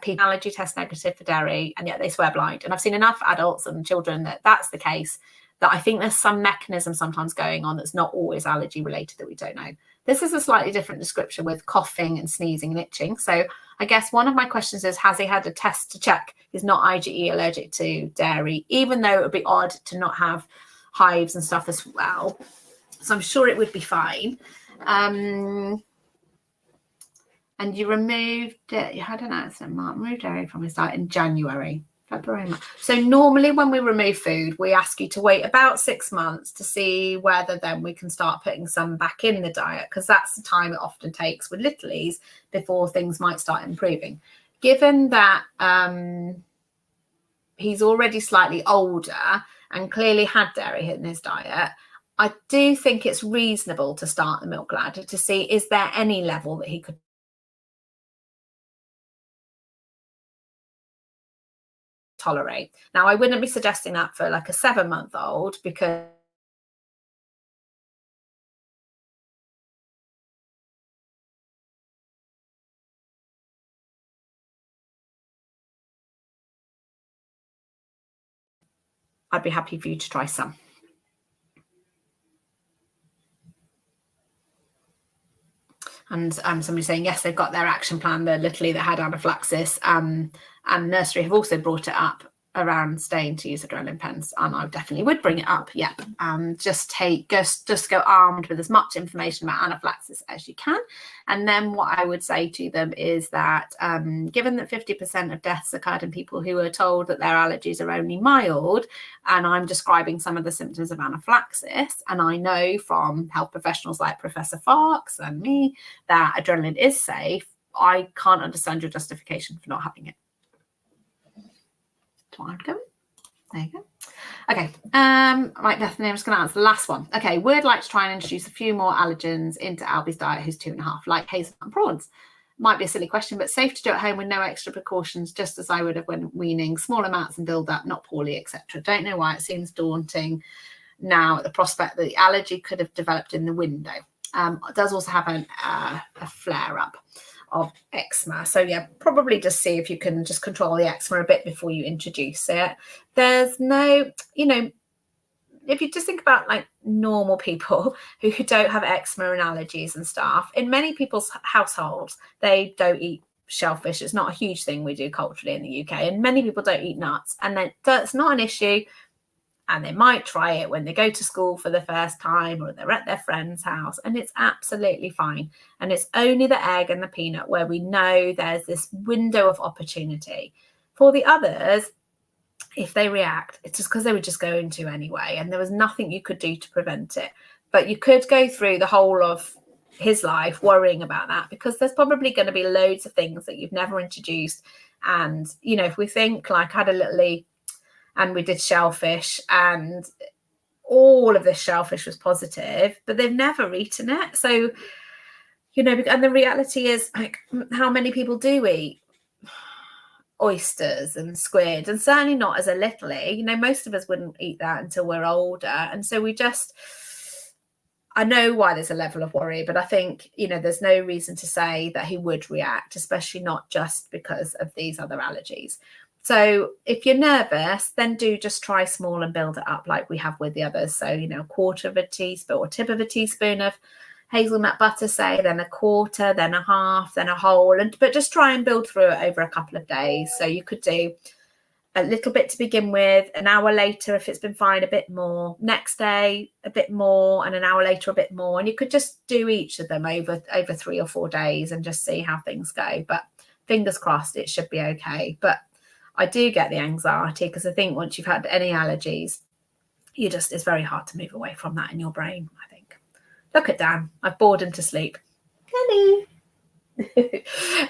people allergy test negative for dairy and yet they swear blind, and I've seen enough adults and children that that's the case, that I think there's some mechanism sometimes going on that's not always allergy related that we don't know. This is a slightly different description with coughing and sneezing and itching. So I guess one of my questions is, has he had a test to check he's not IgE allergic to dairy, even though it would be odd to not have hives and stuff as well. So I'm sure it would be fine. And you removed it, you had an accident, Mark, removed dairy from his diet in January. February. So normally when we remove food, we ask you to wait about 6 months to see whether then we can start putting some back in the diet, because that's the time it often takes with littlies before things might start improving. Given that he's already slightly older and clearly had dairy in his diet, I do think it's reasonable to start the milk ladder to see, is there any level that he could tolerate. Now, I wouldn't be suggesting that for like a 7-month-old, because I'd be happy for you to try some. And somebody saying, yes, they've got their action plan, the Littley that had anaphylaxis, and nursery have also brought it up around staying to use adrenaline pens, and I definitely would bring it up. Yeah, just go armed with as much information about anaphylaxis as you can. And then what I would say to them is that given that 50% of deaths occurred in people who were told that their allergies are only mild, and I'm describing some of the symptoms of anaphylaxis, and I know from health professionals like Professor Farks and me that adrenaline is safe, I can't understand your justification for not having it. There you go. Okay, right, Bethany, I'm just going to answer the last one. Okay, would like to try and introduce a few more allergens into Albie's diet, who's 2.5, like hazelnut and prawns. Might be a silly question, but safe to do at home with no extra precautions, just as I would have when weaning, small amounts and build up, not poorly, etc. Don't know why it seems daunting now at the prospect that the allergy could have developed in the window. It does also have a flare-up of eczema. So yeah, probably just see if you can just control the eczema a bit before you introduce it. There's no, if you just think about like normal people who don't have eczema and allergies and stuff, in many people's households, they don't eat shellfish. It's not a huge thing we do culturally in the UK, and many people don't eat nuts, and then that's not an issue. And they might try it when they go to school for the first time, or they're at their friend's house, and it's absolutely fine. And it's only the egg and the peanut where we know there's this window of opportunity. For the others, if they react, it's just because they were just going to anyway, and there was nothing you could do to prevent it. But you could go through the whole of his life worrying about that, because there's probably going to be loads of things that you've never introduced. And, you know, if we think, like, I had a little and we did shellfish, and all of this shellfish was positive, but they've never eaten it. So, you know, and the reality is, like, how many people do eat oysters and squid? And certainly not as a littlie. You know, most of us wouldn't eat that until we're older. And so I know why there's a level of worry, but I think, you know, there's no reason to say that he would react, especially not just because of these other allergies. So if you're nervous, then do just try small and build it up like we have with the others. So, you know, a quarter of a teaspoon or tip of a teaspoon of hazelnut butter, say, then a quarter, then a half, then a whole, but just try and build through it over a couple of days. So you could do a little bit to begin with, an hour later, if it's been fine, a bit more, next day a bit more, and an hour later a bit more. And you could just do each of them over 3 or 4 days and just see how things go. But fingers crossed, it should be okay. But I do get the anxiety, because I think once you've had any allergies, it's very hard to move away from that in your brain, I think. Look at Dan, I've bored him to sleep. Hello.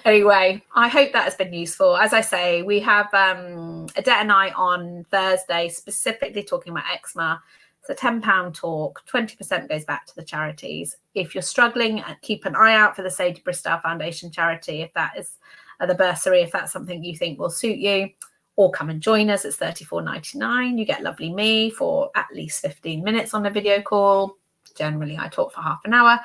Anyway, I hope that has been useful. As I say, we have Adette and I on Thursday specifically talking about eczema. It's a £10 talk. 20% goes back to the charities. If you're struggling, keep an eye out for the Sadie Bristow Foundation charity, if that is the bursary, if that's something you think will suit you, or come and join us. It's $34.99. You get lovely me for at least 15 minutes on a video call. Generally, I talk for half an hour.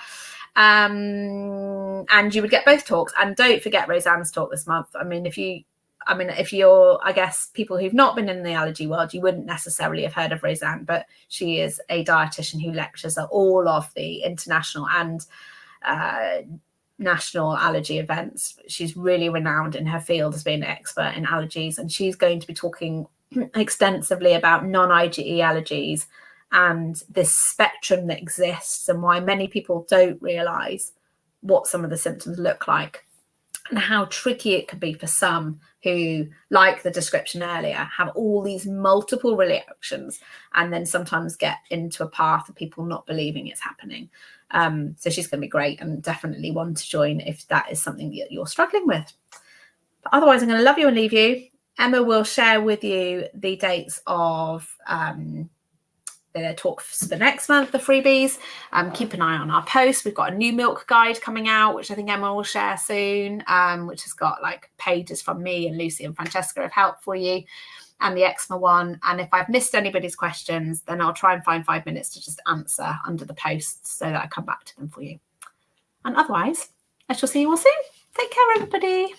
And you would get both talks. And don't forget Roseanne's talk this month. If you're, I guess, people who've not been in the allergy world, you wouldn't necessarily have heard of Roseanne, but she is a dietitian who lectures at all of the international and national allergy events. She's really renowned in her field as being an expert in allergies, and she's going to be talking extensively about non-IgE allergies and this spectrum that exists, and why many people don't realize what some of the symptoms look like, and how tricky it can be for some who, like the description earlier, have all these multiple reactions and then sometimes get into a path of people not believing it's happening. So she's going to be great, and definitely one to join if that is something that you're struggling with. But otherwise, I'm going to love you and leave you. Emma will share with you the dates of the talks for next month, the freebies. Keep an eye on our posts. We've got a new milk guide coming out, which I think Emma will share soon, which has got like pages from me and Lucy and Francesca of help for you, and the eczema one. And if I've missed anybody's questions, then I'll try and find 5 minutes to just answer under the posts so that I come back to them for you. And otherwise, I shall see you all soon. Take care, everybody.